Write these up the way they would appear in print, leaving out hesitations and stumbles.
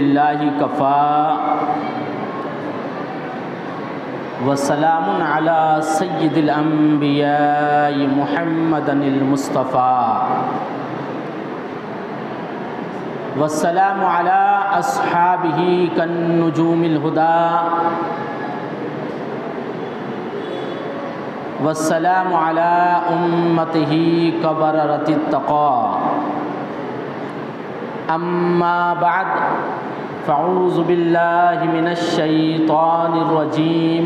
اللہ کفا وسلام علی سید الانبیاء محمد المصطفیٰ والسلام علی اصحابہ کالنجوم الہدی والسلام علی امتہ کبررۃ التقی اما بعد فاعوذ باللہ من الشیطان الرجیم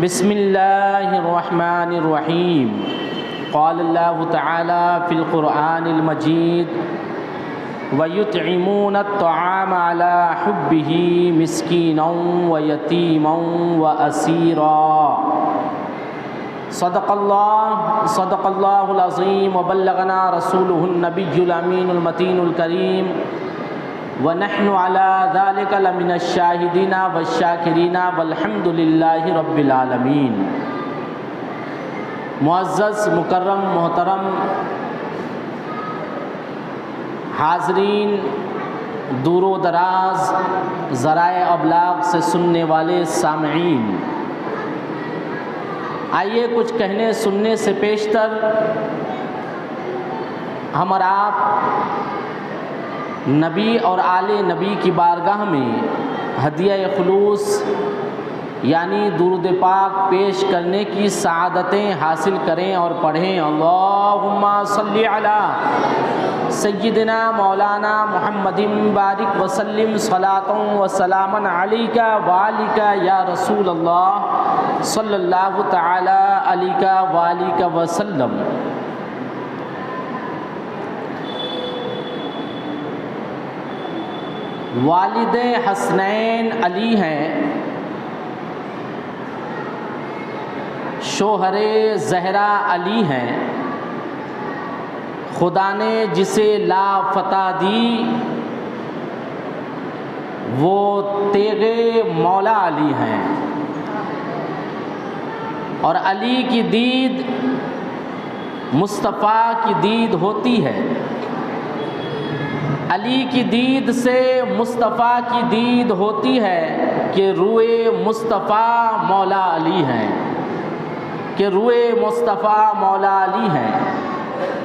بسم اللہ الرحمن الرحیم قال اللہ تعالی فی القرآن المجید وَيُطْعِمُونَ الطَّعَامَ عَلَى حُبِّهِ مِسْكِينًا وَيَتِيمًا وَأَسِيرًا صدق اللہ العظیم وبلغنا رسولہ النبی الامین المتین الکریم ونحن علی ذلک لمن الشاہدین والشاکرین والحمد للہ رب العالمین۔ معزز مکرم محترم حاضرین، دور و دراز ذرائع ابلاغ سے سننے والے سامعین، آئیے کچھ کہنے سننے سے پیشتر ہم اور آپ نبی اور آل نبی کی بارگاہ میں ہدیہ خلوص یعنی درود پاک پیش کرنے کی سعادتیں حاصل کریں اور پڑھیں۔ اللہم صلی علی سیدنا مولانا محمد بارک وسلم صلاۃ و سلاما علیک وآلک یا رسول اللہ صلی اللہ تعالی علیک وآلک وسلم۔ والد حسنین علی ہیں، شوہر زہرا علی ہیں، خدا نے جسے لا فتح دی وہ تیغ مولا علی ہیں، اور علی کی دید مصطفیٰ کی دید ہوتی ہے، علی کی دید سے مصطفیٰ کی دید ہوتی ہے کہ روئے مصطفیٰ مولا علی ہیں، کہ روئے مصطفیٰ مولا علی ہیں۔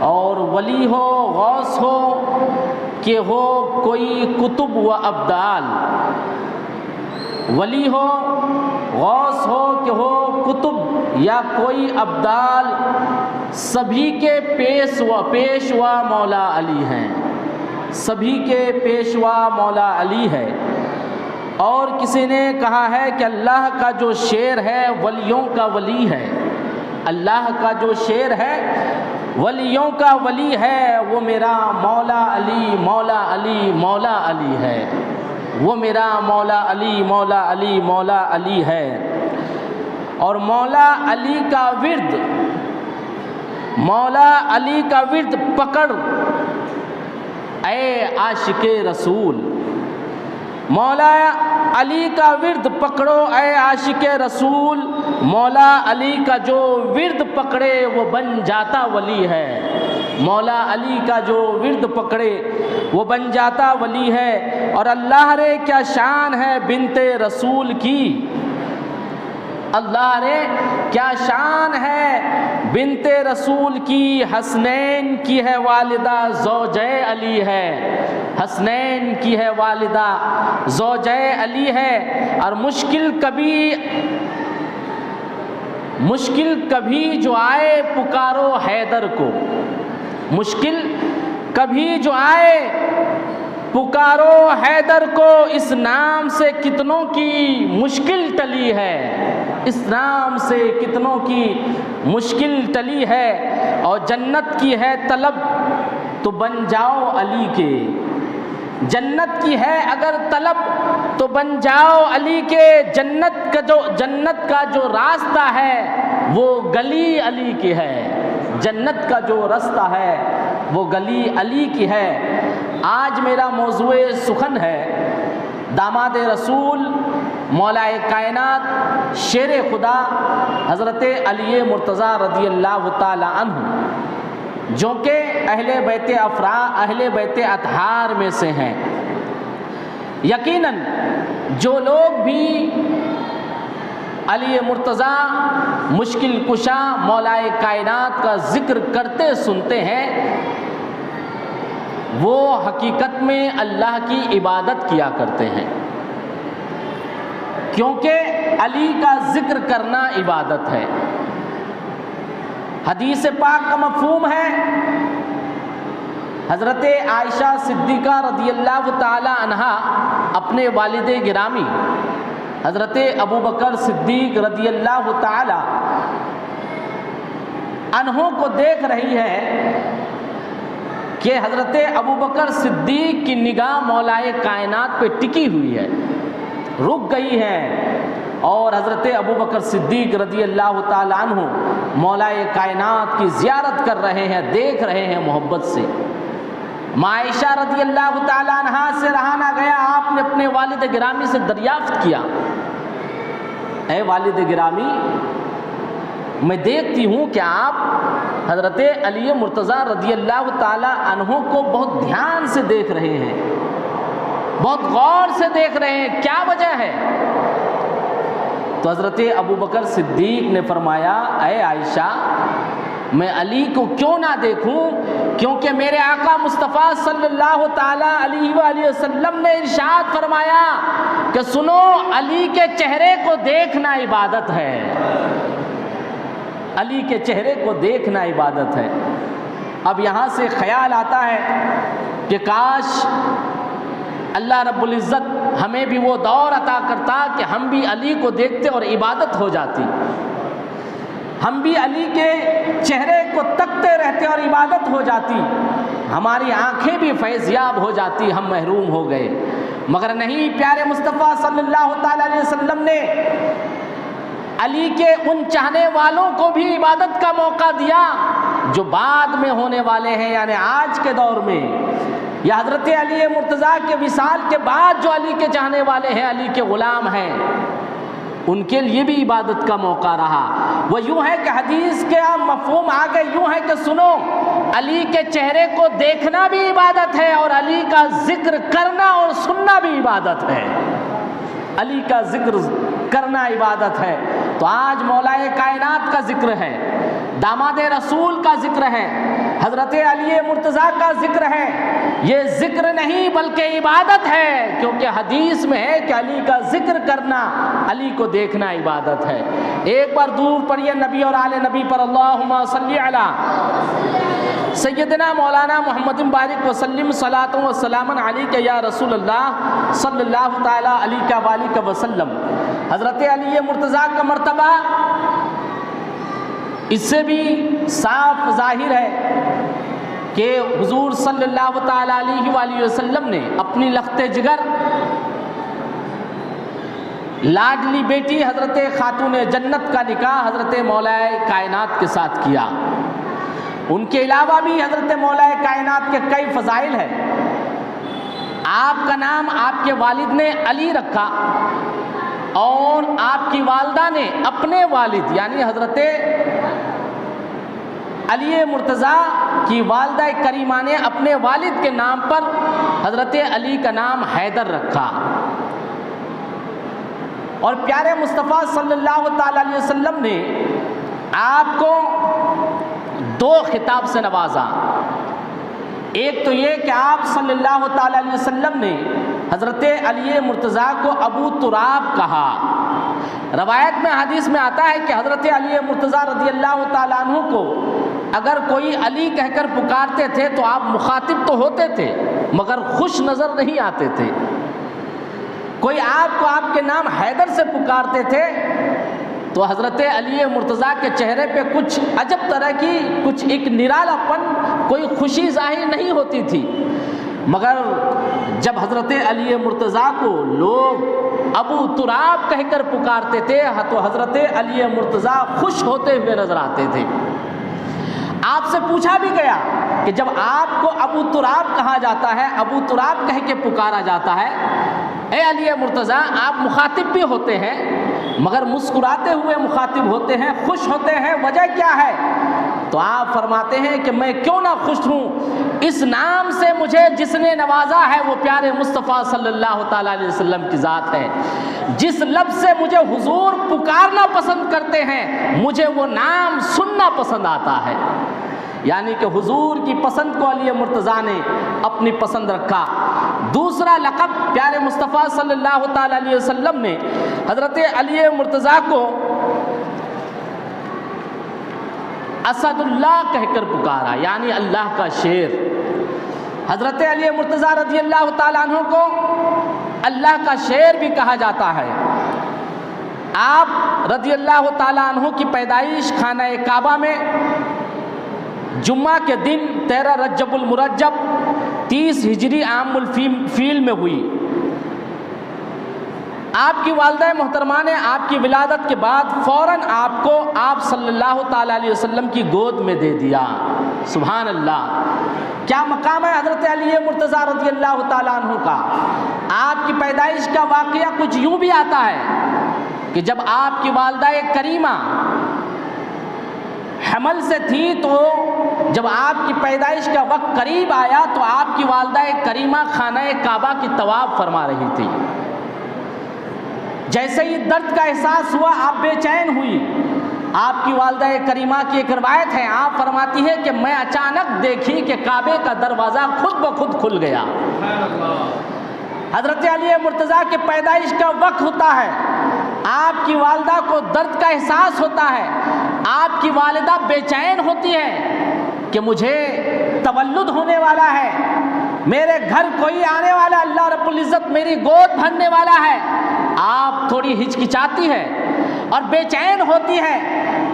اور ولی ہو غوث ہو کہ ہو کوئی کتب و ابدال، ولی ہو غوث ہو کہ ہو کتب یا کوئی ابدال، سبھی کے پیشوا مولا علی ہیں، سبھی کے پیشوا مولا علی ہے۔ اور کسی نے کہا ہے کہ اللہ کا جو شعر ہے ولیوں کا ولی ہے، اللہ کا جو شعر ہے ولیوں کا ولی ہے، وہ میرا مولا علی مولا علی مولا علی ہے، وہ میرا مولا علی مولا علی مولا علی ہے۔ اور مولا علی کا ورد، مولا علی کا ورد پکڑ اے عاشق رسول، مولا علی کا ورد پکڑو اے عاشق رسول، مولا علی کا جو ورد پکڑے وہ بن جاتا ولی ہے، مولا علی کا جو ورد پکڑے وہ بن جاتا ولی ہے۔ اور اللہ رے کیا شان ہے بنت رسول کی، اللہ رے کیا شان ہے بنت رسول کی، حسنین کی ہے والدہ زوجہ علی ہے، حسنین کی ہے والدہ زوجہ علی ہے۔ اور مشکل کبھی جو آئے پکارو حیدر کو، مشکل کبھی جو آئے پکارو حیدر کو، اس نام سے کتنوں کی مشکل ٹلی ہے، اس نام سے کتنوں کی مشکل ٹلی ہے۔ اور جنت کی ہے طلب تو بن جاؤ علی کے، جنت کی ہے اگر طلب تو بن جاؤ علی کے، جنت کا جو راستہ ہے وہ گلی علی کی ہے، جنت کا جو راستہ ہے وہ گلی علی کی ہے۔ آج میرا موضوع سخن ہے داماد رسول مولا کائنات شیر خدا حضرت علی مرتضیٰ رضی اللہ تعالی عنہ، جو کہ اہل بیت اطہار میں سے ہیں، یقیناً جو لوگ بھی علی مرتضیٰ مشکل کشا مولائے کائنات کا ذکر کرتے سنتے ہیں وہ حقیقت میں اللہ کی عبادت کیا کرتے ہیں، کیونکہ علی کا ذکر کرنا عبادت ہے۔ حدیث پاک کا مفہوم ہے، حضرت عائشہ صدیقہ رضی اللہ تعالی عنہا اپنے والد گرامی حضرت ابو بکر صدیق رضی اللہ تعالی عنہ کو دیکھ رہی ہے کہ حضرت ابو بکر صدیق کی نگاہ مولائے کائنات پہ ٹکی ہوئی ہے، رک گئی ہے، اور حضرت ابو بکر صدیق رضی اللہ تعالی عنہ مولائے کائنات کی زیارت کر رہے ہیں، دیکھ رہے ہیں محبت سے۔ عائشہ رضی اللہ تعالی عنہ سے رہا نہ گیا، آپ نے اپنے والد گرامی سے دریافت کیا، اے والد گرامی، میں دیکھتی ہوں کہ آپ حضرت علی مرتضیٰ رضی اللہ تعالی عنہ کو بہت دھیان سے دیکھ رہے ہیں، بہت غور سے دیکھ رہے ہیں، کیا وجہ ہے؟ تو حضرت ابو بکر صدیق نے فرمایا، اے عائشہ، میں علی کو کیوں نہ دیکھوں، کیونکہ میرے آقا مصطفیٰ صلی اللہ تعالی علیہ وآلہ وسلم نے ارشاد فرمایا کہ سنو، علی کے چہرے کو دیکھنا عبادت ہے، علی کے چہرے کو دیکھنا عبادت ہے۔ اب یہاں سے خیال آتا ہے کہ کاش اللہ رب العزت ہمیں بھی وہ دور عطا کرتا کہ ہم بھی علی کو دیکھتے اور عبادت ہو جاتی، ہم بھی علی کے چہرے کو تکتے رہتے اور عبادت ہو جاتی، ہماری آنکھیں بھی فیضیاب ہو جاتی، ہم محروم ہو گئے۔ مگر نہیں، پیارے مصطفیٰ صلی اللہ تعالی علیہ وسلم نے علی کے ان چاہنے والوں کو بھی عبادت کا موقع دیا جو بعد میں ہونے والے ہیں، یعنی آج کے دور میں، یا حضرت علی مرتضیٰ کے وصال کے بعد جو علی کے چاہنے والے ہیں، علی کے غلام ہیں، ان کے لیے بھی عبادت کا موقع رہا۔ وہ یوں ہے کہ حدیث کے مفہوم آگے یوں ہے کہ سنو، علی کے چہرے کو دیکھنا بھی عبادت ہے اور علی کا ذکر کرنا اور سننا بھی عبادت ہے، علی کا ذکر کرنا عبادت ہے۔ تو آج مولائے کائنات کا ذکر ہے، داماد رسول کا ذکر ہے، حضرت علی مرتضیٰ کا ذکر ہے، یہ ذکر نہیں بلکہ عبادت ہے، کیونکہ حدیث میں ہے کہ علی کا ذکر کرنا، علی کو دیکھنا عبادت ہے۔ ایک بار درود پڑھیے نبی اور آل نبی پر، اللہم صلی علی سیدنا مولانا محمد بارک وسلم صلاۃ و سلام علیک یا رسول اللہ صلی اللہ تعالی علیہ وآلہ وسلم۔ حضرت علی مرتضیٰ کا مرتبہ اس سے بھی صاف ظاہر ہے کہ حضور صلی اللہ تعالی علیہ وآلہ وسلم نے اپنی لخت جگر لاڈلی بیٹی حضرت خاتون جنت کا نکاح حضرت مولائے کائنات کے ساتھ کیا۔ ان کے علاوہ بھی حضرت مولائے کائنات کے کئی فضائل ہیں۔ آپ کا نام آپ کے والد نے علی رکھا، اور آپ کی والدہ نے اپنے والد یعنی حضرت علی مرتضیٰ کی والدہ کریمہ نے اپنے والد کے نام پر حضرت علی کا نام حیدر رکھا، اور پیارے مصطفیٰ صلی اللہ تعالی علیہ وسلم نے آپ کو دو خطاب سے نوازا۔ ایک تو یہ کہ آپ صلی اللہ تعالی علیہ وسلم نے حضرت علی مرتضیٰ کو ابو تراب کہا۔ روایت میں حدیث میں آتا ہے کہ حضرت علی مرتضیٰ رضی اللہ تعالیٰ عنہ کو اگر کوئی علی کہہ کر پکارتے تھے تو آپ مخاطب تو ہوتے تھے مگر خوش نظر نہیں آتے تھے۔ کوئی آپ کو آپ کے نام حیدر سے پکارتے تھے تو حضرت علی مرتضیٰ کے چہرے پہ کچھ عجب طرح کی کچھ ایک نرالا پن، کوئی خوشی ظاہر نہیں ہوتی تھی۔ مگر جب حضرت علی مرتضیٰ کو لوگ ابو تراب کہہ کر پکارتے تھے تو حضرت علی مرتضیٰ خوش ہوتے ہوئے نظر آتے تھے۔ آپ سے پوچھا بھی گیا کہ جب آپ کو ابو تراب کہا جاتا ہے، ابو تراب کہہ کے پکارا جاتا ہے، اے علی مرتضیٰ آپ مخاطب بھی ہوتے ہیں مگر مسکراتے ہوئے مخاطب ہوتے ہیں، خوش ہوتے ہیں، وجہ کیا ہے؟ تو آپ فرماتے ہیں کہ میں کیوں نہ خوش ہوں، اس نام سے مجھے جس نے نوازا ہے وہ پیارے مصطفیٰ صلی اللہ تعالیٰ علیہ وسلم کی ذات ہے۔ جس لفظ سے مجھے حضور پکارنا پسند کرتے ہیں مجھے وہ نام سننا پسند آتا ہے۔ یعنی کہ حضور کی پسند کو علی مرتضیٰ نے اپنی پسند رکھا۔ دوسرا لقب پیارے مصطفیٰ صلی اللہ تعالیٰ علیہ وسلم نے حضرت علی مرتضیٰ کو اسد اللہ کہہ کر پکارا، یعنی اللہ کا شیر۔ حضرت علی مرتضیٰ رضی اللہ تعالیٰ عنہ کو اللہ کا شیر بھی کہا جاتا ہے۔ آپ رضی اللہ تعالیٰ عنہ کی پیدائش خانہ کعبہ میں جمعہ کے دن 13 رجب المرجب 30 ہجری عام الفیل میں ہوئی۔ آپ کی والدہ محترمہ نے آپ کی ولادت کے بعد فوراً آپ کو آپ صلی اللہ تعالیٰ علیہ وسلم کی گود میں دے دیا۔ سبحان اللہ، کیا مقام ہے حضرت علی مرتضیٰ رضی اللہ تعالیٰ عنہ کا۔ آپ کی پیدائش کا واقعہ کچھ یوں بھی آتا ہے کہ جب آپ کی والدہ کریمہ حمل سے تھی تو جب آپ کی پیدائش کا وقت قریب آیا تو آپ کی والدہ کریمہ خانہ کعبہ کی طواف فرما رہی تھی۔ جیسے ہی درد کا احساس ہوا آپ بے چین ہوئی۔ آپ کی والدہ کریمہ کی ایک روایت ہے، آپ فرماتی ہے کہ میں اچانک دیکھی کہ کعبے کا دروازہ خود بخود کھل گیا۔ حضرت علی مرتضیٰ کے پیدائش کا وقت ہوتا ہے، آپ کی والدہ کو درد کا احساس ہوتا ہے، آپ کی والدہ بے چین ہوتی ہے کہ مجھے تولد ہونے والا ہے، میرے گھر کوئی آنے والا، اللہ رب العزت میری گود بھرنے والا ہے۔ آپ تھوڑی ہچکچاتی ہے اور بے چین ہوتی ہے۔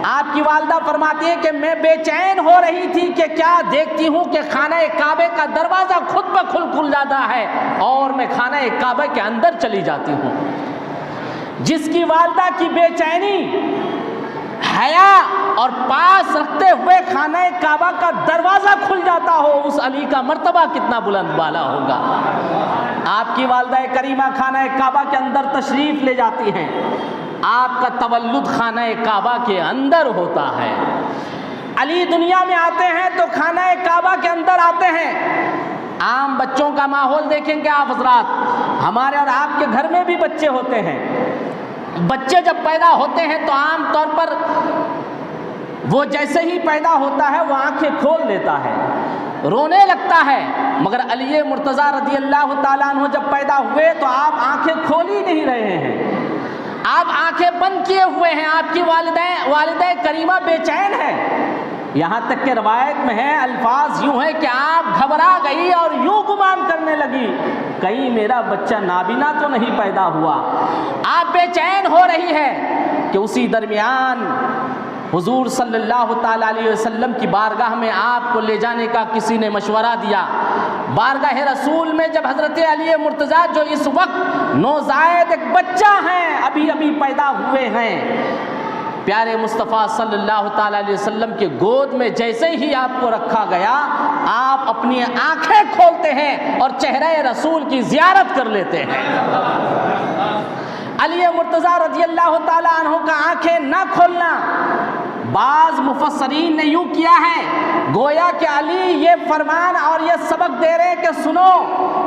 آپ کی والدہ فرماتی ہے کہ میں بے چین ہو رہی تھی کہ کیا دیکھتی ہوں کہ خانہ کعبے کا دروازہ خود بخود کھل جاتا ہے اور میں خانہ کعبہ کے اندر چلی جاتی ہوں۔ جس کی والدہ کی بے چینی، حیا اور پاس رکھتے ہوئے خانہ کعبہ کا دروازہ کھل جاتا ہو، اس علی کا مرتبہ کتنا بلند بالا ہوگا۔ آپ کی والدہ کریمہ خانہ کعبہ کے اندر تشریف لے جاتی ہیں، آپ کا تولد خانہ کعبہ کے اندر ہوتا ہے۔ علی دنیا میں آتے ہیں تو خانہ کعبہ کے اندر آتے ہیں۔ عام بچوں کا ماحول دیکھیں گے آپ حضرات، ہمارے اور آپ کے گھر میں بھی بچے ہوتے ہیں۔ بچے جب پیدا ہوتے ہیں تو عام طور پر وہ جیسے ہی پیدا ہوتا ہے وہ آنکھیں کھول لیتا ہے، رونے لگتا ہے، مگر علی مرتضیٰ رضی اللہ تعالیٰ عنہ جب پیدا ہوئے تو آپ آنکھیں کھول ہی نہیں رہے ہیں، آپ آنکھیں بند کیے ہوئے ہیں۔ آپ کی والدہ کریمہ بے چین ہے، یہاں تک کہ روایت میں ہے، الفاظ یوں ہے کہ آپ گھبرا گئی اور یوں گمان کرنے لگی کہیں میرا بچہ نابینا تو نہیں پیدا ہوا۔ آپ بے چین ہو رہی ہے کہ اسی درمیان حضور صلی اللہ تعالیٰ علیہ وسلم کی بارگاہ میں آپ کو لے جانے کا کسی نے مشورہ دیا۔ بارگاہ رسول میں جب حضرت علی مرتضیٰ جو اس وقت نوزائیدہ ایک بچہ ہیں، ابھی پیدا ہوئے ہیں، پیارے مصطفیٰ صلی اللہ تعالیٰ علیہ وسلم کے گود میں جیسے ہی آپ کو رکھا گیا، آپ اپنی آنکھیں کھولتے ہیں اور چہرہ رسول کی زیارت کر لیتے ہیں۔ علی مرتضیٰ رضی اللہ تعالیٰ عنہ کا آنکھیں نہ کھولنا، بعض مفسرین نے یوں کیا ہے گویا کہ علی یہ فرمان اور یہ سبق دے رہے کہ سنو،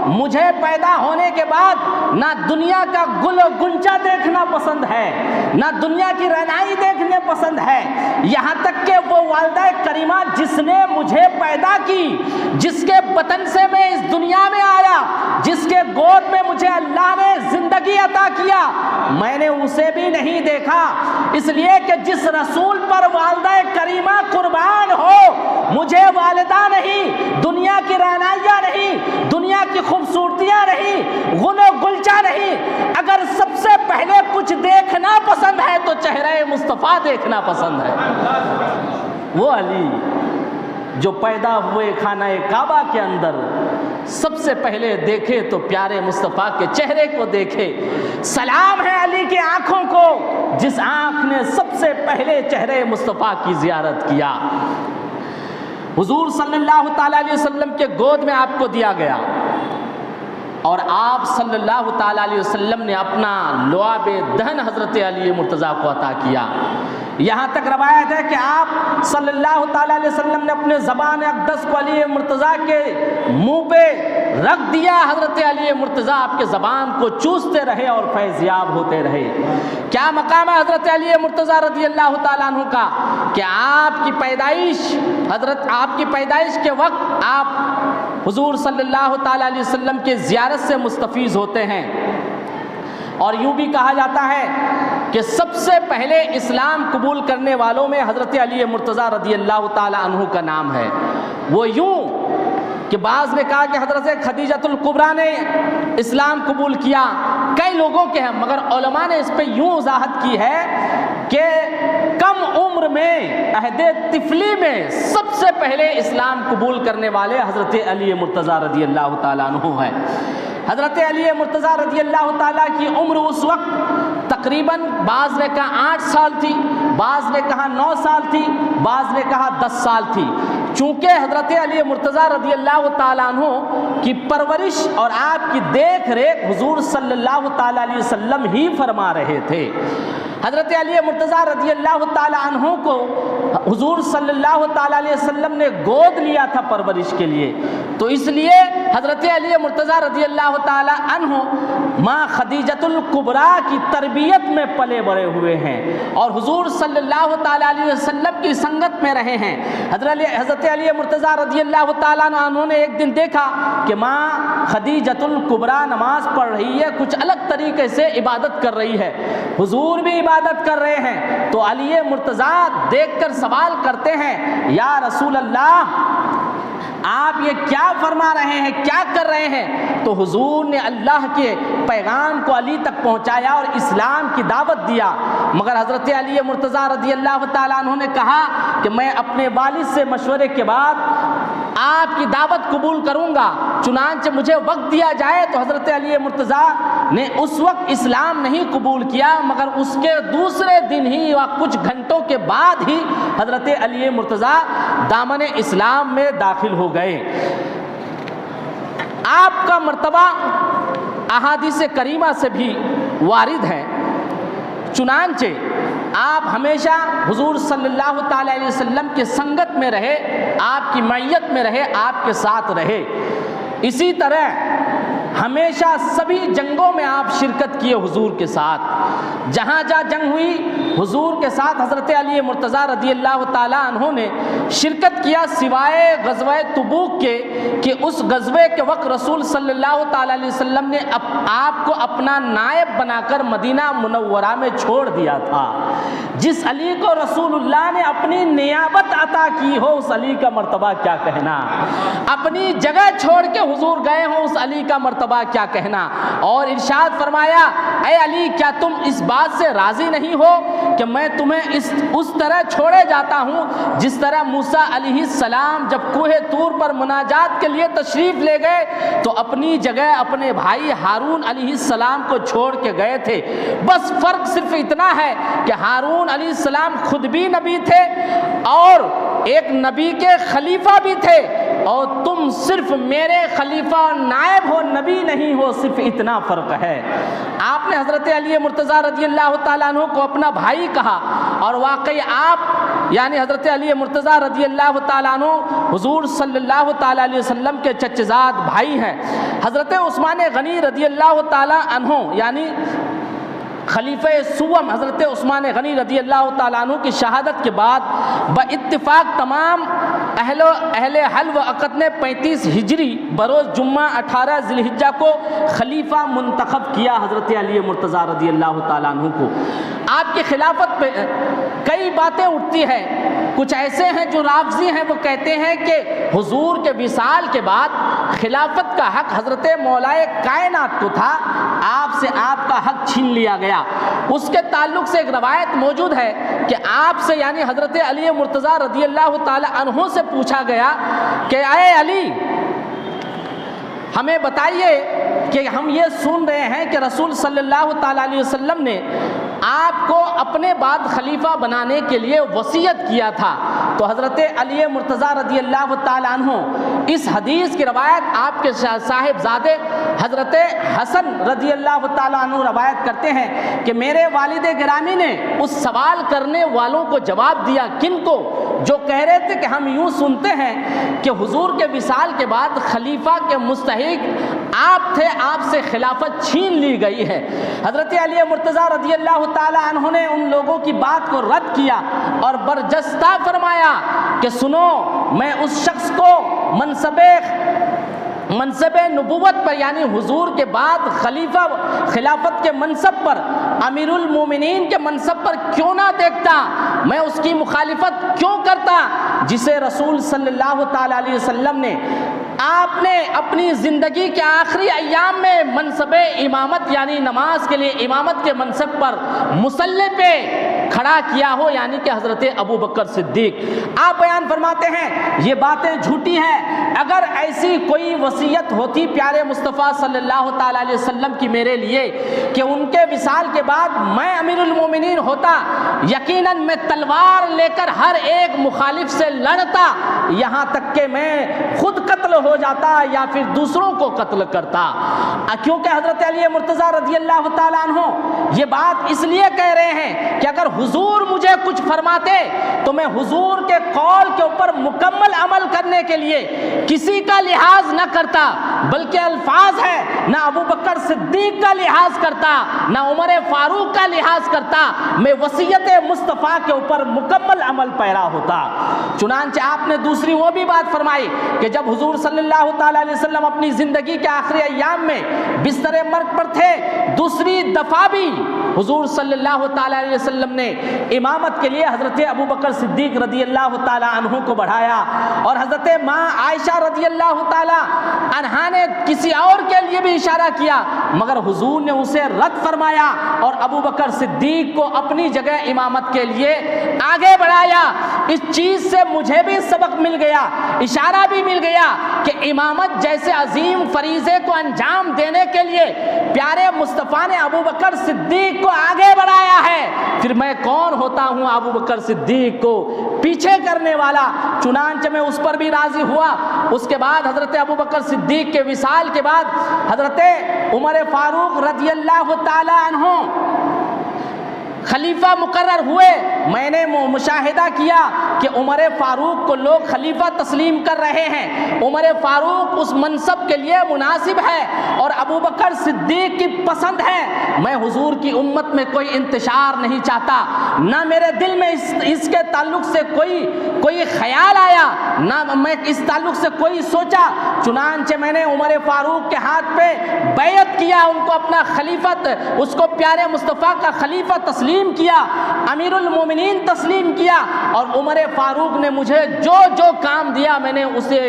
مجھے پیدا ہونے کے بعد نہ دنیا کا گل و گنچا دیکھنا پسند ہے، نہ دنیا کی رعنائی دیکھنے پسند ہے، یہاں تک کہ وہ والدہ کریمہ جس نے مجھے پیدا کی، جس کے بطن سے میں اس دنیا میں آیا، جس کے گود میں مجھے اللہ نے زندگی عطا کیا، میں نے اسے بھی نہیں دیکھا، اس لیے کہ جس رسول پر والدہ کریمہ قربان ہو، مجھے والدہ نہیں، دنیا کی رعنائیاں نہیں، دنیا کی خوبصورتیاں نہیں، غل و گلچہ نہیں، اگر سب سے پہلے کچھ دیکھنا پسند ہے تو چہرہ مصطفیٰ دیکھنا پسند ہے۔ وہ علی جو پیدا ہوئے خانہ کعبہ کے اندر، سب سے پہلے دیکھے تو پیارے مصطفیٰ کے چہرے کو دیکھے۔ سلام ہے علی کی آنکھوں کو جس آنکھ نے سب سے پہلے چہرے مصطفیٰ کی زیارت کیا۔ حضور صلی اللہ تعالیٰ علیہ وسلم کے گود میں آپ کو دیا گیا اور آپ صلی اللہ تعالیٰ علیہ وسلم نے اپنا لعاب دہن حضرت علی مرتضیٰ کو عطا کیا۔ یہاں تک روایت ہے کہ آپ صلی اللہ تعالیٰ علیہ وسلم نے اپنے زبان اقدس کو علی مرتضیٰ کے منہ پہ رکھ دیا. حضرت علی مرتضیٰ آپ کے زبان کو چوستے رہے اور فیض یاب ہوتے رہے. کیا مقام ہے حضرت علی مرتضیٰ رضی اللہ تعالیٰ عنہ کا کہ آپ کی پیدائش کے وقت آپ حضور صلی اللہ تعالیٰ علیہ وسلم کے زیارت سے مستفیض ہوتے ہیں. اور یوں بھی کہا جاتا ہے کہ سب سے پہلے اسلام قبول کرنے والوں میں حضرت علی مرتضیٰ رضی اللہ تعالیٰ عنہ کا نام ہے. وہ یوں کہ بعض نے کہا کہ حضرت خدیجۃ الکبریٰ نے اسلام قبول کیا، کئی لوگوں کے ہیں، مگر علماء نے اس پہ یوں وضاحت کی ہے کہ کم عمر میں عہد طفلی میں سب سے پہلے اسلام قبول کرنے والے حضرت علی مرتضیٰ رضی اللہ تعالیٰ عنہ ہیں. حضرت علی مرتضیٰ رضی اللہ تعالیٰ کی عمر اس وقت تقریباً بعض نے کہا 8 سال تھی، بعض نے کہا 9 سال تھی، بعض نے کہا 10 سال تھی. چونکہ حضرت علی مرتضیٰ رضی اللہ تعالیٰ عنہ کی پرورش اور آپ کی دیکھ ریکھ حضور صلی اللہ تعالیٰ علیہ وسلم ہی فرما رہے تھے. حضرت علی مرتضیٰ رضی اللہ تعالیٰ عنہ کو حضور صلی اللہ تعالیٰ علیہ وسلم نے گود لیا تھا پرورش کے لیے. تو اس لیے حضرت علی مرتضیٰ رضی اللہ تعالیٰ عنہ ماں خدیجۃ الکبریٰ کی تربیت میں پلے بڑے ہوئے ہیں اور حضور صلی اللہ تعالیٰ علیہ وسلم کی سنگت میں رہے ہیں. حضرت علی مرتضیٰ رضی اللہ تعالیٰ عنہ نے ایک دن دیکھا کہ ماں خدیجۃ الکبریٰ نماز پڑھ رہی ہے، کچھ الگ طریقے سے عبادت کر رہی ہے، حضور بھی عبادت کر رہے ہیں. تو علی مرتضیٰ دیکھ کر سوال کرتے ہیں، یا رسول اللہ آپ یہ کیا فرما رہے ہیں، کیا کر رہے ہیں؟ تو حضور نے اللہ کے پیغام کو علی تک پہنچایا اور اسلام کی دعوت دیا. مگر حضرت علی مرتضیٰ رضی اللہ تعالیٰ عنہ نے کہا کہ میں اپنے والد سے مشورے کے بعد آپ کی دعوت قبول کروں گا، چنانچہ مجھے وقت دیا جائے. تو حضرت علی مرتضیٰ نے اس وقت اسلام نہیں قبول کیا، مگر اس کے دوسرے دن ہی یا کچھ گھنٹوں کے بعد ہی حضرت علی مرتضیٰ دامن اسلام میں داخل ہو گئے. آپ کا مرتبہ احادیث کریمہ سے بھی وارد ہے. چنانچہ آپ ہمیشہ حضور صلی اللہ تعالیٰ علیہ وسلم کے سنگت میں رہے، آپ کی معیت میں رہے، آپ کے ساتھ رہے. اسی طرح ہمیشہ سبھی جنگوں میں آپ شرکت کیے حضور کے ساتھ. جہاں جہاں جنگ ہوئی حضور کے ساتھ حضرت علی مرتضیٰ رضی اللہ تعالیٰ عنہ نے شرکت کیا، سوائے غزوہ تبوک کے کہ اس غزوے کے وقت رسول صلی اللہ تعالیٰ علیہ وسلم نے آپ کو اپنا نائب بنا کر مدینہ منورہ میں چھوڑ دیا تھا. جس علی کو رسول اللہ نے اپنی نیابت عطا کی ہو اس علی کا مرتبہ کیا کہنا، اپنی جگہ چھوڑ کے حضور گئے ہوں اس علی کا مرتبہ کیا کہنا. اور ارشاد فرمایا، اے علی کیا تم اس بات سے راضی نہیں ہو کہ میں تمہیں اس طرح چھوڑے جاتا ہوں جس طرح موسیٰ علیہ السلام جب کوہ طور پر مناجات کے لیے تشریف لے گئے تو اپنی جگہ اپنے بھائی ہارون علیہ السلام کو چھوڑ کے گئے تھے. بس فرق صرف اتنا ہے کہ ہارون علیہ السلام خود بھی نبی تھے اور ایک نبی کے خلیفہ بھی تھے، اور تم صرف میرے خلیفہ اور نائب ہو، نبی نہیں ہو، صرف اتنا فرق ہے. آپ نے حضرت علی مرتضیٰ رضی اللہ تعالیٰ عنہ کو اپنا بھائی کہا، اور واقعی آپ یعنی حضرت علی مرتضیٰ رضی اللہ تعالیٰ عنہ حضور صلی اللہ تعالیٰ علیہ وسلم کے چچزاد بھائی ہیں. حضرت عثمان غنی رضی اللہ تعالیٰ عنہ یعنی خلیفہ سوم حضرت عثمان غنی رضی اللہ تعالیٰ عنہ کی شہادت کے بعد باتفاق تمام اہل حل و عقد نے 35 ہجری بروز جمعہ 18 ذی الحجہ کو خلیفہ منتخب کیا حضرت علی مرتضیٰ رضی اللہ تعالیٰ عنہ کو. آپ کی خلافت پہ کئی باتیں اٹھتی ہیں. کچھ ایسے ہیں جو رافضی ہیں، وہ کہتے ہیں کہ حضور کے وصال کے بعد خلافت کا حق حضرت مولائے کائنات کو تھا، آپ سے آپ کا حق چھین لیا گیا. اس کے تعلق سے ایک روایت موجود ہے کہ آپ سے یعنی حضرت علی مرتضیٰ رضی اللہ تعالی عنہ سے پوچھا گیا کہ اے علی ہمیں بتائیے کہ ہم یہ سن رہے ہیں کہ رسول صلی اللہ تعالیٰ علیہ وسلم نے آپ کو اپنے بعد خلیفہ بنانے کے لیے وصیت کیا تھا. تو حضرت علی مرتضیٰ رضی اللہ تعالیٰ عنہ اس حدیث کی روایت آپ کے صاحبزادے حضرت حسن رضی اللہ تعالیٰ عنہ روایت کرتے ہیں کہ میرے والد گرامی نے اس سوال کرنے والوں کو جواب دیا، کن کو؟ جو کہہ رہے تھے کہ ہم یوں سنتے ہیں کہ حضور کے وصال کے بعد خلیفہ کے مستحق آپ تھے، آپ سے خلافت چھین لی گئی ہے۔ حضرت علی مرتضیٰ رضی اللہ تعالیٰ عنہ نے ان لوگوں کی بات کو رد کیا اور برجستہ فرمایا کہ سنو، میں اس شخص کو منصب نبوت پر یعنی حضور کے بعد خلافت کے منصب پر، امیر المومنین کے منصب پر کیوں نہ دیکھتا، میں اس کی مخالفت کیوں کرتا جسے رسول صلی اللہ تعالیٰ علیہ وسلم نے آپ نے اپنی زندگی کے آخری ایام میں منصب امامت یعنی نماز کے لیے امامت کے منصب پر مصلی پہ کھڑا کیا ہو، یعنی کہ حضرت ابو بکر صدیق۔ آپ بیان فرماتے ہیں یہ باتیں جھوٹی ہیں، اگر ایسی کوئی وصیت ہوتی پیارے مصطفیٰ صلی اللہ تعالیٰ علیہ وسلم کی میرے لیے کہ ان کے وصال کے بعد میں امیر المومنین ہوتا، یقیناً میں تلوار لے کر ہر ایک مخالف سے لڑتا، یہاں تک کہ میں خود قتل ہو جاتا یا پھر دوسروں کو قتل کرتا۔ کیونکہ حضرت علی مرتضیٰ رضی اللہ تعالیٰ عنہ یہ بات اس لیے کہہ رہے ہیں کہ اگر حضور مجھے کچھ فرماتے تو میں حضور کے قول کے اوپر مکمل عمل کرنے کے لیے کسی کا لحاظ نہ کرتا، بلکہ الفاظ ہے نہ ابو بکر صدیق کا لحاظ کرتا نہ عمر فاروق کا لحاظ کرتا، میں وصیت مصطفیٰ کے اوپر مکمل عمل پیرا ہوتا۔ چنانچہ آپ نے دوسری وہ بھی بات فرمائی کہ جب حضور صلی اللہ تعالیٰ علیہ وسلم اپنی زندگی کے آخری ایام میں بستر مرگ پر تھے، دوسری دفعہ بھی حضور صلی اللہ تعالیٰ علیہ وسلم نے امامت کے لیے حضرت ابو بکر صدیق رضی اللہ تعالیٰ عنہ کو بڑھایا، اور حضرت ماں عائشہ رضی اللہ تعالیٰ عنہا نے کسی اور کے لیے بھی اشارہ کیا، مگر حضور نے اسے رد فرمایا اور ابو بکر صدیق کو اپنی جگہ امامت کے لیے آگے بڑھایا۔ اس چیز سے مجھے بھی سبق مل گیا، اشارہ بھی مل گیا کہ امامت جیسے عظیم فریضے کو انجام دینے کے لیے پیارے مصطفیٰ نے ابو بکر صدیق کو آگے بڑھایا ہے، پھر میں کون ہوتا ہوں ابو بکر صدیق کو پیچھے کرنے والا۔ چنانچہ میں اس پر بھی راضی ہوا۔ اس کے بعد حضرت ابو بکر صدیق کے وصال کے بعد حضرت عمر فاروق رضی اللہ تعالی عنہ خلیفہ مقرر ہوئے۔ میں نے مشاہدہ کیا کہ عمر فاروق کو لوگ خلیفہ تسلیم کر رہے ہیں، عمر فاروق اس منصب کے لیے مناسب ہے اور ابو بکر صدیق کی پسند ہے۔ میں حضور کی امت میں کوئی انتشار نہیں چاہتا، نہ میرے دل میں اس کے تعلق سے کوئی خیال آیا، نہ میں اس تعلق سے کوئی سوچا۔ چنانچہ میں نے عمر فاروق کے ہاتھ پہ بیعت کیا، ان کو اپنا خلیفت، اس کو پیارے مصطفیٰ کا خلیفہ تسلیم کیا، امیر المومنین تسلیم کیا، اور عمر فاروق نے مجھے جو جو کام دیا میں نے اسے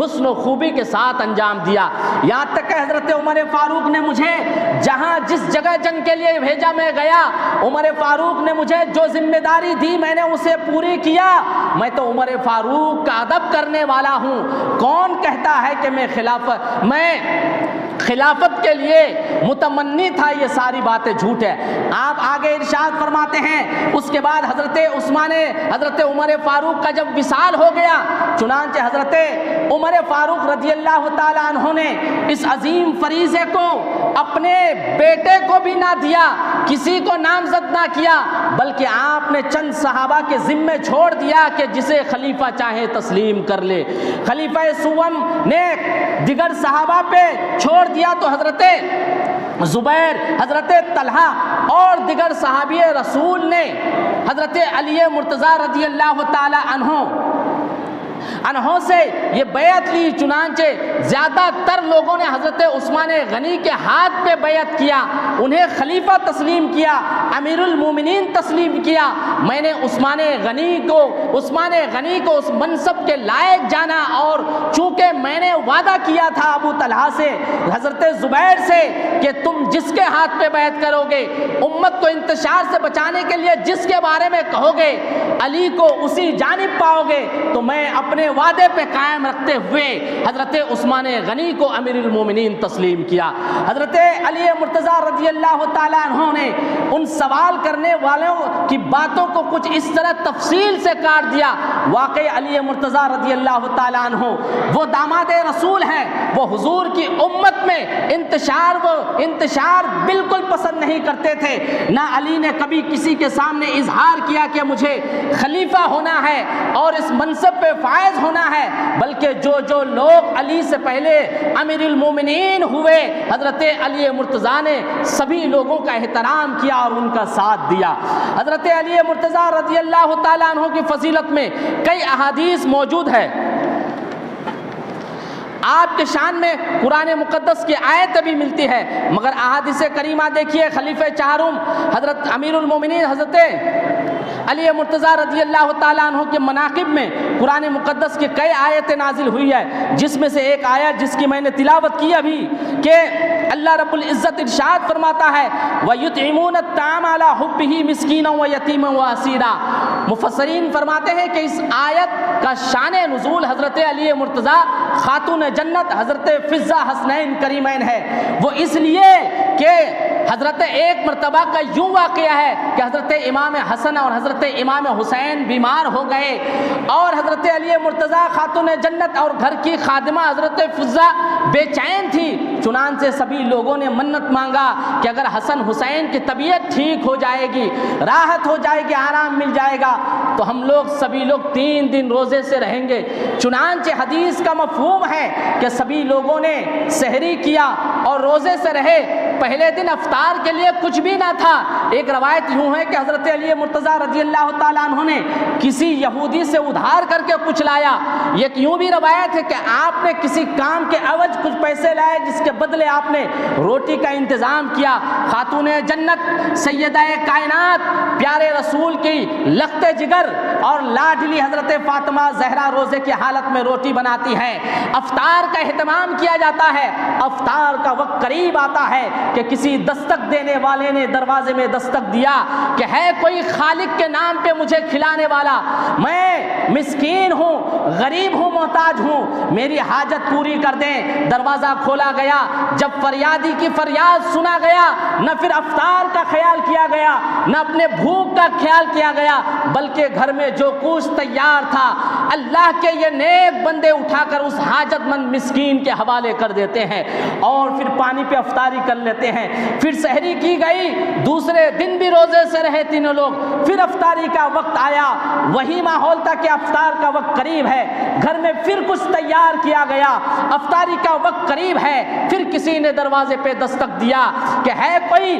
حسن و خوبی کے ساتھ انجام دیا۔ یہاں تک کہ حضرت عمر فاروق نے مجھے جہاں جس جگہ جنگ کے لیے بھیجا میں گیا، عمر فاروق نے مجھے جو ذمہ داری دی میں نے اسے پوری کیا۔ میں تو عمر فاروق کا ادب کرنے والا ہوں۔ کون کہتا ہے کہ میں خلافت کے لیے متمنی تھا؟ یہ ساری باتیں جھوٹ ہے۔ آپ آگے ارشاد فرماتے ہیں اس کے بعد حضرت عمر فاروق کا جب وصال ہو گیا، چنانچہ حضرت عمر فاروق رضی اللہ تعالیٰ عنہ نے اس عظیم فریضے کو اپنے بیٹے کو بھی نہ دیا، کسی کو نامزد نہ کیا، بلکہ آپ نے چند صحابہ کے ذمے چھوڑ دیا کہ جسے خلیفہ چاہے تسلیم کر لے۔ خلیفہ سوم نے دیگر صحابہ پہ چھوڑ دیا تو حضرت زبیر، حضرت طلحہ اور دیگر صحابی رسول نے حضرت علی مرتضیٰ رضی اللہ تعالی عنہ سے یہ بیعت لی۔ چنانچہ زیادہ تر لوگوں نے حضرت عثمان غنی کے ہاتھ پہ بیعت کیا، انہیں خلیفہ تسلیم کیا، امیر المومنین تسلیم کیا۔ میں نے عثمان غنی کو اس منصب کے لائق جانا، اور چونکہ میں نے وعدہ کیا تھا ابو طلحہ سے، حضرت زبیر سے، کہ تم جس کے ہاتھ پہ بیعت کرو گے، امت کو انتشار سے بچانے کے لیے جس کے بارے میں کہو گے، علی کو اسی جانب پاؤ گے، تو میں اپنے وعدے پہ قائم رکھتے ہوئے حضرت عثمان غنی کو امیر المومنین تسلیم کیا۔ حضرت علی مرتضیٰ رضی اللہ تعالیٰ عنہ نے ان سوال کرنے والوں کی باتوں کو کچھ اس طرح تفصیل سے کاٹ دیا واقعی علی مرتضیٰ رضی اللہ تعالیٰ عنہ وہ داماد رسول ہیں، وہ حضور کی امت میں انتشار بالکل پسند نہیں کرتے تھے۔ نہ علی نے کبھی کسی کے سامنے اظہار کیا کہ مجھے خلیفہ ہونا ہے اور اس منصب پہ فائز ہونا ہے، بلکہ جو لوگ علی سے پہلے امیر المومنین ہوئے حضرت علی مرتضیٰ نے سبھی لوگوں کا احترام کیا اور ان کا ساتھ دیا۔ حضرت علی مرتضیٰ رضی اللہ تعالیٰ عنہ کی فضیلت میں کئی احادیث موجود ہے۔ آپ کے شان میں قرآن مقدس کی آیت بھی ملتی ہے، مگر احادیث کریمہ دیکھیے، خلیفہ چہارم حضرت امیر المومنین حضرت علی مرتضیٰ رضی اللہ تعالیٰ عنہ کے مناقب میں قرآن مقدس کی کئی آیتیں نازل ہوئی ہے، جس میں سے ایک آیت جس کی میں نے تلاوت کی ابھی کہ اللہ رب العزت ارشاد فرماتا ہے وَيُطْعِمُونَ الطَّعَامَ عَلَىٰ حُبِّهِ مِسْكِينًا وَيَتِيمًا وَأَسِيرًا۔ مفسرین فرماتے ہیں کہ اس آیت کا شان نزول حضرت علی مرتضیٰ خاتون جنت حضرت فضہ حسنین کریمین ہے۔ وہ اس لیے کہ حضرت ایک مرتبہ کا یوں واقعہ ہے کہ حضرت امام حسن اور حضرت امام حسین بیمار ہو گئے اور حضرت علی مرتضیٰ خاتون جنت اور گھر کی خادمہ حضرت فضہ بے چین تھی، چنانچہ سبھی لوگوں نے منت مانگا کہ اگر حسن حسین کی طبیعت ٹھیک ہو جائے گی، راحت ہو جائے گی، آرام مل جائے گا تو ہم لوگ سبھی لوگ 3 دن روزے سے رہیں گے۔ چنانچہ حدیث کا مفہوم ہے کہ سبھی لوگوں نے سحری کیا اور روزے سے رہے۔ پہلے دن افطار کے لیے کچھ بھی نہ تھا۔ ایک روایت یوں ہے کہ حضرت علی مرتضیٰ رضی اللہ تعالیٰ عنہ نے کسی یہودی سے ادھار کر کے کچھ لایا۔ ایک یوں بھی روایت ہے کہ آپ نے کسی کام کے عوض کچھ پیسے لائے جس کے بدلے آپ نے روٹی کا انتظام کیا۔ خاتون جنت سیدہ کائنات پیارے رسول کی لخت جگر اور لاڈلی حضرت فاطمہ زہرا روزے کی حالت میں روٹی بناتی ہے۔ افطار کا اہتمام کیا جاتا ہے۔ افطار کا وقت قریب آتا ہے کہ کسی دستک دینے والے نے دروازے میں دستک دیا کہ ہے کوئی خالق کے نام پہ مجھے کھلانے والا، میں مسکین ہوں، غریب ہوں، محتاج ہوں، میری حاجت پوری کر دیں۔ دروازہ کھولا گیا، جب فریادی کی فریاد سنا گیا، نہ پھر افطار کا خیال کیا گیا، نہ اپنے بھوک کا خیال کیا گیا، بلکہ گھر میں جو کچھ تیار تھا اللہ کے یہ نیک بندے اٹھا کر اس حاجت مند مسکین کے حوالے کر دیتے ہیں اور پھر پانی پہ افطاری کر لیتے ہیں۔ پھر سحری کی گئی، دوسرے دن بھی روزے سے رہے تینوں لوگ، پھر افطاری کا وقت آیا، وہی ماحول تھا کہ افطار کا وقت قریب ہے، گھر میں پھر کچھ تیار کیا گیا، افطاری کا وقت قریب ہے، پھر کسی نے دروازے پہ دستک دیا کہ ہے کوئی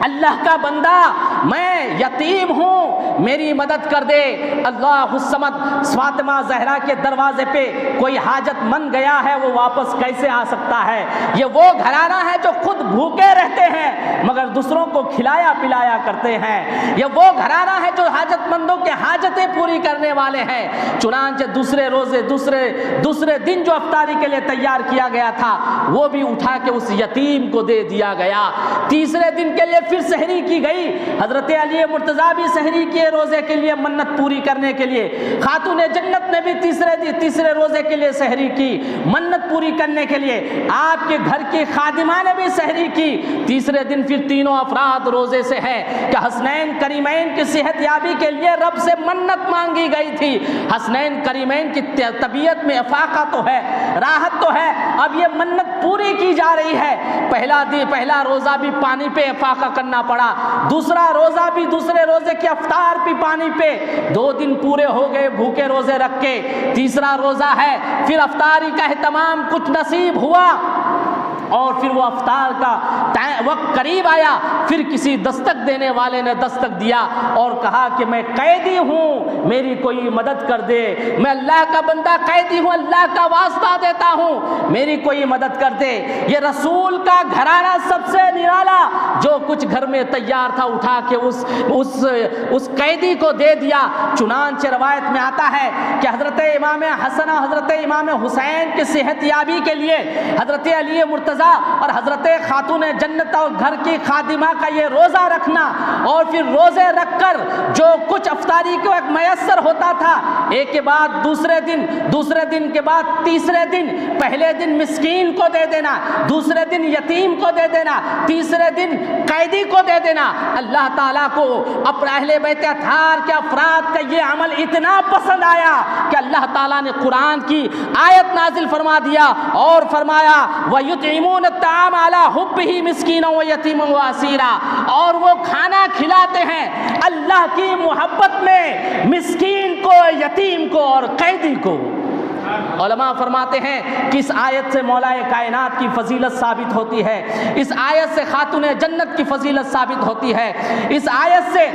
اللہ کا بندہ، میں یتیم ہوں، میری مدد کر دے۔ اللہ الصمد فاطمہ زہرا کے دروازے پہ کوئی حاجت مند گیا ہے، وہ واپس کیسے آ سکتا ہے؟ یہ وہ گھرانہ ہے جو خود بھوکے رہتے ہیں مگر دوسروں کو کھلایا پلایا کرتے ہیں۔ یہ وہ گھرانہ ہے جو حاجت مندوں کے حاجتیں پوری کرنے والے ہیں۔ چنانچہ دوسرے دن جو افطاری کے لیے تیار کیا گیا تھا وہ بھی اٹھا کے اس یتیم کو دے دیا گیا۔ تیسرے دن کے لیے پھر سحری کی گئی، حضرت علی مرتضیٰ بھی سحری کیے روزے کے لیے منت پوری کرنے کے لیے، خاتون جنت نے بھی تیسرے روزے کے لیے سحری کی منت پوری کرنے کے لیے، آپ کے گھر کی خادمہ نے بھی سحری کی۔ تیسرے دن پھر تینوں افراد روزے سے ہیں کہ حسنین کریمین کی صحت یابی کے لیے رب سے منت مانگی گئی تھی۔ حسنین کریمین کی طبیعت میں افاقہ تو ہے، راحت تو ہے، اب یہ منت پوری کی جا رہی ہے۔ پہلا روزہ بھی پانی پہ افاقہ کرنا پڑا، دوسرا روزہ بھی دوسرے روزے کی افطار بھی پانی پہ، 2 دن پورے ہو گئے بھوکے روزے رکھ کے، تیسرا روزہ ہے، پھر افطاری کا اہتمام کچھ نصیب ہوا اور پھر وہ افطار کا وقت قریب آیا، پھر کسی دستک دینے والے نے دستک دیا اور کہا کہ میں قیدی ہوں، میری کوئی مدد کر دے، میں اللہ کا بندہ قیدی ہوں، اللہ کا واسطہ دیتا ہوں، میری کوئی مدد کر دے۔ یہ رسول کا گھرانہ سب سے نرالا، جو کچھ گھر میں تیار تھا اٹھا کے اس قیدی کو دے دیا۔ چنانچہ روایت میں آتا ہے کہ حضرت امام حسن اور حضرت امام حسین کی صحت یابی کے لیے حضرت علی مرتضیٰ اور حضرت خاتون جنت اور گھر کی خادمہ کا یہ روزہ رکھنا اور پھر روزے رکھ کر جو کچھ افطاری کو ایک میسر ہوتا تھا، ایک کے بعد دوسرے دن کے بعد تیسرے دن، پہلے دن مسکین کو دے دینا، دوسرے دن یتیم کو دے دینا، تیسرے دن قیدی کو دے دینا۔ اللہ تعالیٰ کو اپنے اہل بیت اطہار کے افراد کا یہ عمل اتنا پسند آیا کہ اللہ تعالیٰ نے قرآن کی آیت نازل فرما دیا اور فرمایا وَيُطْعِمُونَ الطَّعَامَ عَلَىٰ حُبِّهِ مِسْكِينًا وَيَتِيمًا وَأَسِيرًا، اور وہ کھانا کھلاتے ہیں اللہ کی محبت میں مسکین کو، یتیم کو اور قیدی کو۔ علماء فرماتے ہیں کہ اس آیت سے مولا کائنات کی فضیلت ثابت ہوتی ہے، اس آیت سے خاتون جنت کی فضیلت ثابت ہوتی ہے، اس آیت سے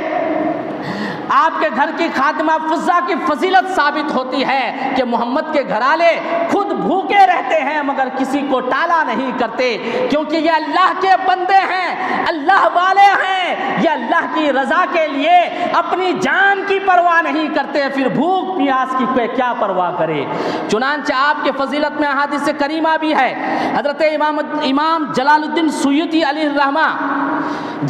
آپ کے گھر کی خادمہ فضہ کی فضیلت ثابت ہوتی ہے کہ محمد کے گھرالے خود بھوکے رہتے ہیں مگر کسی کو ٹالا نہیں کرتے، کیونکہ یہ اللہ کے بندے ہیں، اللہ والے ہیں، یہ اللہ کی رضا کے لیے اپنی جان کی پرواہ نہیں کرتے، پھر بھوک پیاس کی کیا پرواہ کرے۔ چنانچہ آپ کے فضیلت میں احادیث کریمہ بھی ہے۔ حضرت امام جلال الدین سیوطی علیہ الرحمہ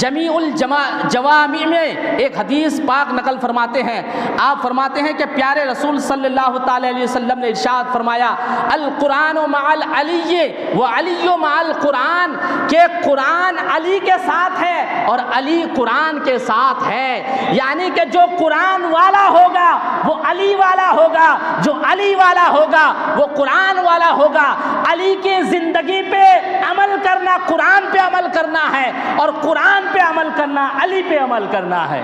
جمیع الجوامع میں ایک حدیث پاک نقل فرماتے ہیں۔ آپ فرماتے ہیں کہ پیارے رسول صلی اللہ تعالی علیہ وسلم نے ارشاد فرمایا القرآن مع العلی و علی مع القرآن، کہ قرآن علی کے ساتھ ہے اور علی قرآن کے ساتھ ہے، یعنی کہ جو قرآن والا ہوگا وہ علی والا ہوگا، جو علی والا ہوگا وہ قرآن والا ہوگا۔ علی کی زندگی پہ عمل کرنا قرآن پہ عمل کرنا ہے، اور قرآن پہ عمل کرنا علی پہ عمل کرنا ہے۔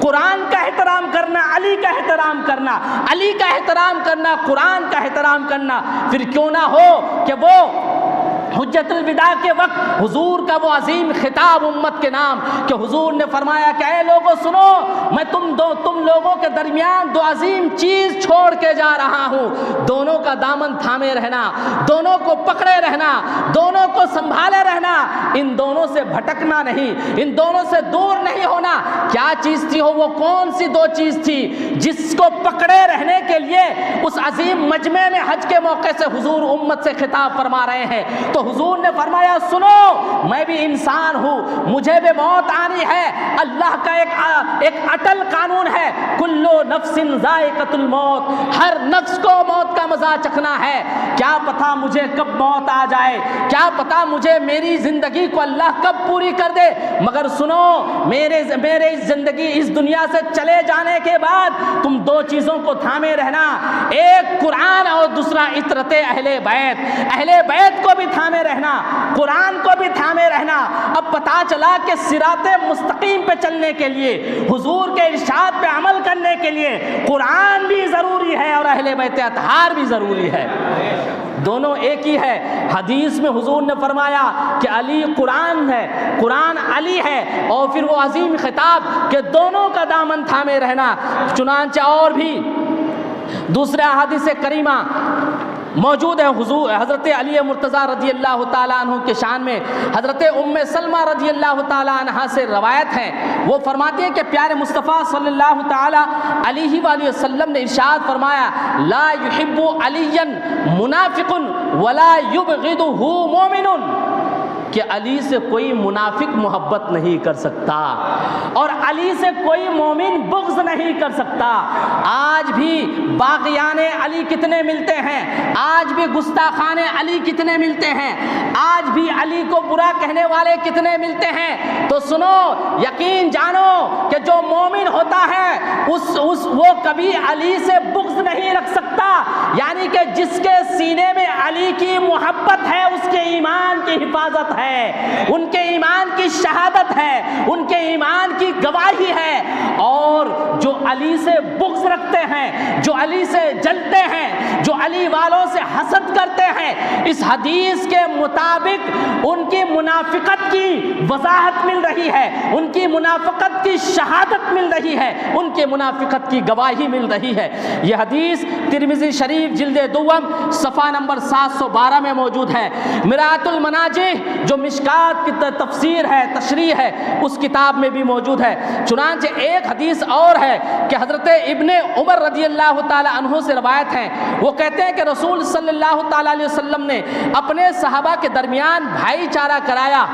قرآن کا احترام کرنا علی کا احترام کرنا، علی کا احترام کرنا قرآن کا احترام کرنا۔ پھر کیوں نہ ہو کہ وہ حجت الوداع کے وقت حضور کا وہ عظیم خطاب امت کے نام کہ حضور نے فرمایا کہ اے لوگوں سنو، میں تم لوگوں کے درمیان دو عظیم چیز چھوڑ کے جا رہا ہوں، دونوں کا دامن تھامے رہنا، دونوں کو پکڑے رہنا، دونوں کو سنبھالے رہنا، ان دونوں سے بھٹکنا نہیں، ان دونوں سے دور نہیں ہونا۔ کیا چیز تھی وہ کون سی دو چیز تھی جس کو پکڑے رہنے کے لیے اس عظیم مجمع میں حج کے موقع سے حضور امت سے خطاب فرما رہے ہیں؟ تو حضور نے فرمایا سنو، میں بھی انسان ہوں، مجھے بھی موت آنی ہے۔ اللہ کا ایک اٹل قانون ہے، کلو نفس ذائقۃ الموت، ہر نفس کو موت کا مزہ چکھنا ہے۔ کیا پتہ مجھے کب موت آ جائے، کیا پتہ مجھے میری زندگی کو اللہ کب پوری کر دے، مگر سنو میرے زندگی اس دنیا سے چلے جانے کے بعد تم دو چیزوں کو تھامے رہنا، ایک قرآن اور دوسرا عطرت اہل بیت۔ اہل بیت کو بھی تھامے رہنا، قرآن کو بھی تھامے رہنا۔ اب پتا چلا کہ صراط مستقیم پہ چلنے کے لیے، حضور کے ارشاد پہ عمل کرنے کے لیے قرآن بھی ضروری ہے اور اہل بیت اطہار بھی ضروری ہے، دونوں ایک ہی ہے۔ حدیث میں حضور نے فرمایا کہ علی قرآن ہے، قرآن علی ہے، اور پھر وہ عظیم خطاب کہ دونوں کا دامن تھامے رہنا۔ چنانچہ اور بھی دوسرے احادیث کریمہ موجود ہے۔ حضرت علی مرتضیٰ رضی اللہ تعالیٰ عنہ کے شان میں حضرت ام سلمہ رضی اللہ تعالیٰ عنہ سے روایت ہے، وہ فرماتی ہیں کہ پیارے مصطفیٰ صلی اللہ تعالیٰ علیہ وآلہ وسلم نے ارشاد فرمایا لا يحب علیا منافق ولا يبغضه مومن، کہ علی سے کوئی منافق محبت نہیں کر سکتا اور علی سے کوئی مومن بغض نہیں کر سکتا۔ آج بھی باغیان علی کتنے ملتے ہیں، آج بھی گستاخان علی کتنے ملتے ہیں، آج بھی علی کو برا کہنے والے کتنے ملتے ہیں۔ تو سنو، یقین جانو کہ جو مومن ہوتا ہے وہ کبھی علی سے بغض نہیں رکھ سکتا، یعنی کہ جس کے سینے میں علی کی محبت ہے اس کے ایمان کی حفاظت ہے، ان کے ایمان کی شہادت ہے، ان کے ایمان کی گواہی ہے۔ اور جو علی سے بغض رکھتے ہیں، جو علی سے جلتے ہیں، جو علی والوں سے حسد کرتے ہیں، اس حدیث کے مطابق ان کی منافقت کی وضاحت مل رہی ہے، ان کی منافقت کی شہادت مل رہی ہے، ان کے منافقت کی گواہی مل رہی ہے۔ یہ حدیث ترمذی شریف جلد دوم صفحہ نمبر 712 میں موجود ہے۔ مرآت المناجح جو مشکات کی تفسیر ہے، تشریح ہے، اس کتاب میں بھی موجود ہے۔ چنانچہ ایک حدیث اور ہے کہ حضرت ابن عمر رضی اللہ تعالی عنہ سے روایت ہے، وہ کہتے ہیں کہ رسول صلی اللہ تعالی علیہ وسلم نے اپنے صحابہ کے درمیان بھائی چارہ کرایا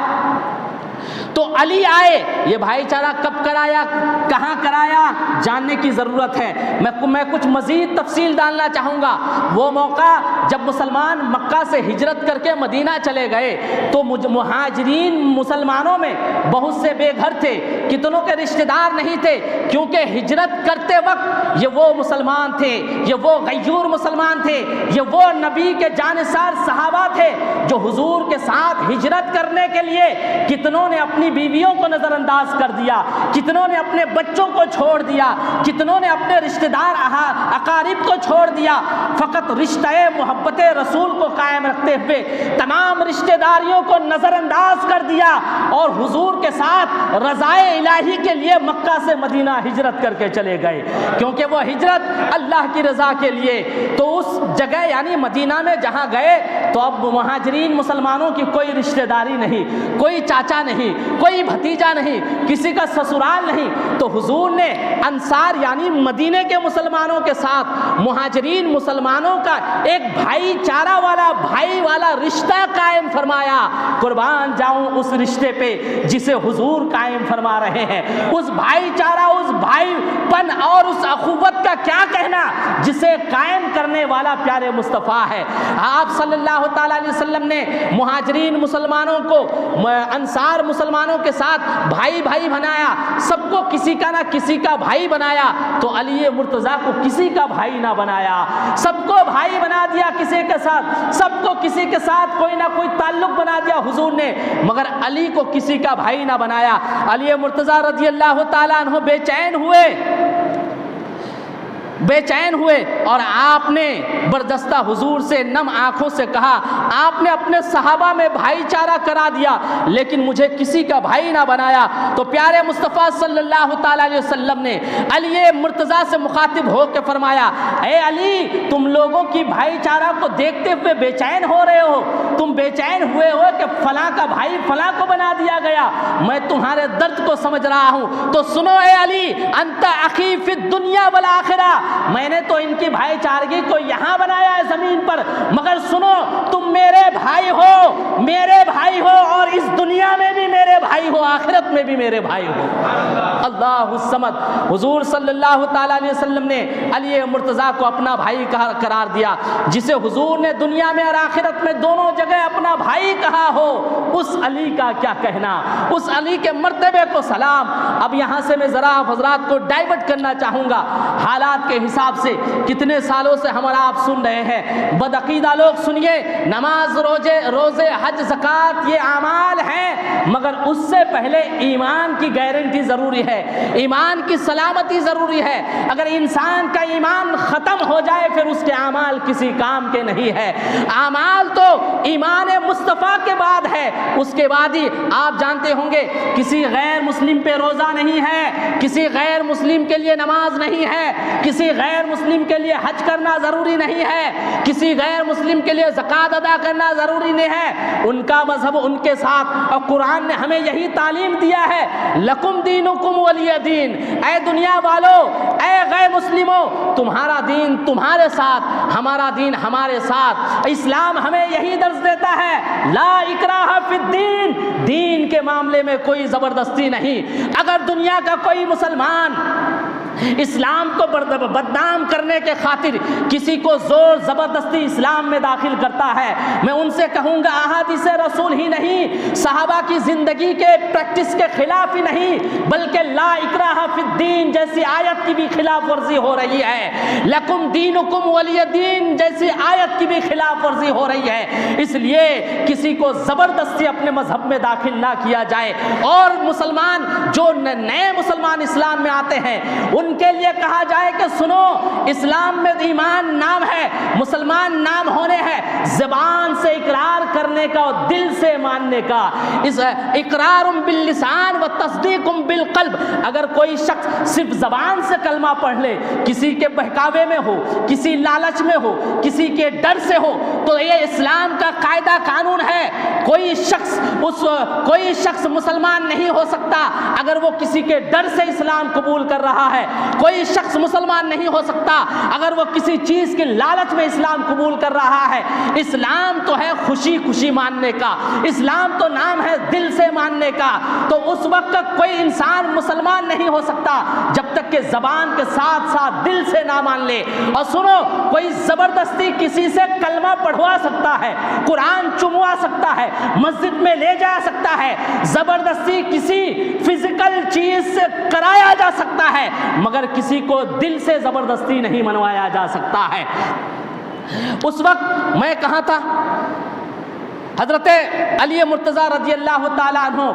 تو علی آئے۔ یہ بھائی چارہ کب کرایا، کہاں کرایا، جاننے کی ضرورت ہے۔ میں کچھ مزید تفصیل ڈالنا چاہوں گا۔ وہ موقع جب مسلمان مکہ سے ہجرت کر کے مدینہ چلے گئے تو مہاجرین مسلمانوں میں بہت سے بے گھر تھے، کتنوں کے رشتہ دار نہیں تھے، کیونکہ ہجرت کرتے وقت یہ وہ مسلمان تھے، یہ وہ غیور مسلمان تھے، یہ وہ نبی کے جانثار صحابہ تھے جو حضور کے ساتھ ہجرت کرنے کے لیے کتنوں نے اپنی بیویوں کو نظر انداز کر دیا، کتنوں نے اپنے بچوں کو چھوڑ دیا، کتنوں نے اپنے رشتہ دار اقارب کو چھوڑ دیا، فقط رشتہ محبت رسول کو قائم رکھتے ہوئے تمام رشتہ داریوں کو نظر انداز کر دیا اور حضور کے ساتھ رضائے الہی کے لیے مکہ سے مدینہ ہجرت کر کے چلے گئے، کیونکہ وہ ہجرت اللہ کی رضا کے لیے۔ تو اس جگہ یعنی مدینہ میں جہاں گئے تو اب مہاجرین مسلمانوں کی کوئی رشتہ داری نہیں، کوئی چاچا نہیں، کوئی بھتیجا نہیں، کسی کا سسرال نہیں، تو حضور نے انصار یعنی مدینے کے مسلمانوں کے ساتھ مہاجرین مسلمانوں کا ایک بھائی چارہ والا رشتہ قائم فرمایا۔ قربان جاؤں اس رشتے پہ جسے حضور قائم فرما رہے ہیں، اس بھائی چارہ، اس بھائی پن اور اس اخوت کا کیا کہنا جسے قائم کرنے والا پیارے مصطفیٰ ہے۔ آپ صلی اللہ تعالیٰ علیہ وسلم نے مہاجرین مسلمانوں کو انصار مسلمانوں کے ساتھ بھائی بھائی بنایا، سب کو کسی کا نہ کسی کا بھائی بنایا، تو علی مرتضیٰ کو کسی کا بھائی نہ بنایا، سب کو بھائی بنا دیا کسی کے ساتھ، سب کو کسی کے ساتھ کوئی نہ کوئی تعلق بنا دیا حضور نے، مگر علی کو کسی کا بھائی نہ بنایا۔ علی مرتضیٰ رضی اللہ تعالیٰ عنہ بے چین ہوئے اور آپ نے بردستہ حضور سے نم آنکھوں سے کہا، آپ نے اپنے صحابہ میں بھائی چارہ کرا دیا لیکن مجھے کسی کا بھائی نہ بنایا۔ تو پیارے مصطفیٰ صلی اللہ تعالیٰ علیہ وسلم نے علی مرتضیٰ سے مخاطب ہو کے فرمایا، اے علی، تم لوگوں کی بھائی چارہ کو دیکھتے ہوئے بے چین ہو رہے ہو، تم بے چین ہوئے ہو کہ فلاں کا بھائی فلاں کو بنا دیا گیا، میں تمہارے درد کو سمجھ رہا ہوں، تو سنو اے علی، انت اخی فی الدنیا والآخرہ، میں نے تو ان کی بھائی چارگی کو یہاں بنایا ہے زمین پر، مگر سنو تم میرے بھائی ہو اور اس دنیا میں بھی میرے بھائی ہو، آخرت میں بھی میرے بھائی ہو۔ اللہ الصمد۔ حضور صلی اللہ تعالیٰ علیہ وسلم نے علی مرتضیٰ کو اپنا بھائی قرار دیا، جسے حضور نے دنیا میں اور آخرت میں دونوں جگہ اپنا بھائی کہا ہو، اس علی کا کیا کہنا، اس علی کے مرتبے کو سلام۔ اب یہاں سے میں ذرا حضرات کو ڈائیورٹ کرنا چاہوں گا، حالات کے حساب سے کتنے سالوں سے ہمارا آپ سن رہے ہیں، بدعقیدہ لوگ سنیے، نماز، روزے، حج، زکوٰۃ یہ اعمال ہیں، مگر اس سے پہلے ایمان کی گارنٹی ضروری ہے، ایمان کی سلامتی ضروری ہے۔ اگر انسان کا ایمان ختم ہو جائے پھر اس کے اعمال کسی کام کے نہیں ہے۔ اعمال تو ایمان مصطفیٰ کے بعد ہے، اس کے بعد ہی آپ جانتے ہوں گے کسی غیر مسلم پہ روزہ نہیں ہے، کسی غیر مسلم کے لیے نماز نہیں ہے، کسی غیر مسلم کے لیے حج کرنا ضروری نہیں ہے، کسی غیر مسلم کے لیے زکوٰۃ ادا کرنا ضروری نہیں ہے، ان کا مذہب ان کے ساتھ، اور قرآن نے ہمیں یہی تعلیم دیا ہے، لکم دینکم ولی دین، اے دنیا والو، اے غیر مسلموں، تمہارا دین تمہارے ساتھ، ہمارا دین ہمارے ساتھ۔ اسلام ہمیں یہی درس دیتا ہے، لا اکراہ فی الدین، دین کے معاملے میں کوئی زبردستی نہیں۔ اگر دنیا کا کوئی مسلمان اسلام کو بدنام کرنے کے خاطر کسی کو زور زبردستی اسلام میں داخل کرتا ہے، میں ان سے کہوں گا احادیث رسول ہی نہیں، صحابہ کی زندگی کے پریکٹس کے خلاف ہی نہیں، بلکہ لا اکراہ فی الدین جیسی آیت کی بھی خلاف ورزی ہو رہی ہے، لکم دینکم ولی دین جیسی آیت کی بھی خلاف ورزی ہو رہی ہے۔ اس لیے کسی کو زبردستی اپنے مذہب میں داخل نہ کیا جائے، اور مسلمان جو نئے مسلمان اسلام میں آتے ہیں ان کے لیے کہا جائے کہ سنو، اسلام میں ایمان نام ہے، مسلمان نام ہونے ہے، زبان سے اقرار کرنے کا اور دل سے ماننے کا، اس اقرار باللسان و تصدیق بالقلب۔ اگر کوئی شخص صرف زبان سے کلمہ پڑھ لے، کسی کے بہکاوے میں ہو، کسی لالچ میں ہو، کسی کے ڈر سے ہو، تو یہ اسلام کا قاعدہ قانون ہے، کوئی شخص مسلمان نہیں ہو سکتا اگر وہ کسی کے ڈر سے اسلام قبول کر رہا ہے، کوئی شخص مسلمان نہیں ہو سکتا اگر وہ کسی چیز کی لالچ میں اسلام قبول کر رہا ہے۔ اسلام تو ہے خوشی خوشی ماننے کا، اسلام تو نام ہے دل سے ماننے کا۔ تو اس وقت کوئی انسان مسلمان نہیں ہو سکتا جب تک کہ زبان کے ساتھ ساتھ دل سے نہ مان لے۔ اور سنو، کوئی زبردستی کسی سے کلمہ پڑھوا سکتا ہے، قرآن چموا سکتا ہے، مسجد میں لے جا سکتا ہے، زبردستی کسی فزیکل چیز سے کرایا جا سکتا ہے، مگر کسی کو دل سے زبردستی نہیں منوایا جا سکتا ہے۔ اس وقت میں کہاں تھا؟ حضرت علی مرتضیٰ رضی اللہ تعالیٰ عنہ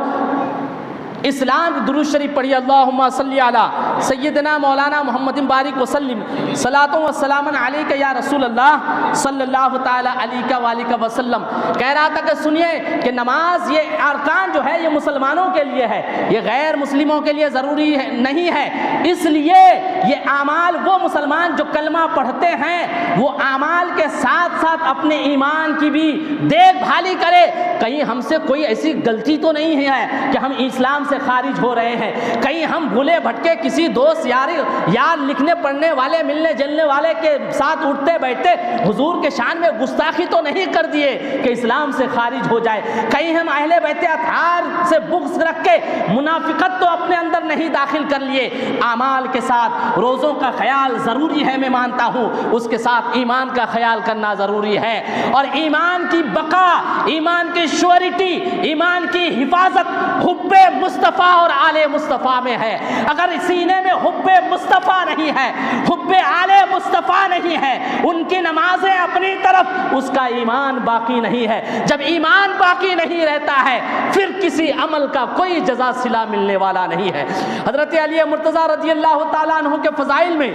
اسلام درود شریف پڑھی، اللہم صلی علی سیدنا مولانا محمد بارک وسلم صلاۃ و سلام علیک یا رسول اللہ صلی اللہ تعالی علیہ وآلہ وسلم۔ کہہ رہا تھا کہ سنیے کہ نماز یہ ارکان جو ہے یہ مسلمانوں کے لیے ہے، یہ غیر مسلموں کے لیے ضروری نہیں ہے، اس لیے یہ اعمال وہ مسلمان جو کلمہ پڑھتے ہیں وہ اعمال کے ساتھ ساتھ اپنے ایمان کی بھی دیکھ بھالی کرے، کہیں ہم سے کوئی ایسی غلطی تو نہیں ہے کہ ہم اسلام سے خارج ہو رہے ہیں، کہیں ہم بھولے بھٹکے کسی دوست یار لکھنے پڑھنے والے ملنے جلنے والے کے ساتھ اٹھتے بیٹھتے حضور کے شان میں گستاخی تو نہیں کر دیے کہ اسلام سے خارج ہو جائے، کہیں ہم اہل بیت اطہار سے بغض رکھ کے منافقت تو اپنے اندر نہیں داخل کر لیے۔ اعمال کے ساتھ روزوں کا خیال ضروری ہے، میں مانتا ہوں، اس کے ساتھ ایمان کا خیال کرنا ضروری ہے، اور ایمان کی بقا، ایمان کی شیورٹی، ایمان کی حفاظت حب مصطفیٰ اور آل مصطفیٰ میں ہے۔ اگر سینے میں حب مصطفیٰ نہیں ہے، حب آل مصطفیٰ نہیں ہے، ان کی نمازیں اپنی طرف، اس کا ایمان باقی نہیں ہے۔ جب ایمان باقی نہیں رہتا ہے پھر کسی عمل کا کوئی جزا صلہ ملنے والا نہیں ہے۔ حضرت علی مرتضیٰ رضی اللہ تعالیٰ عنہ کے فضائل میں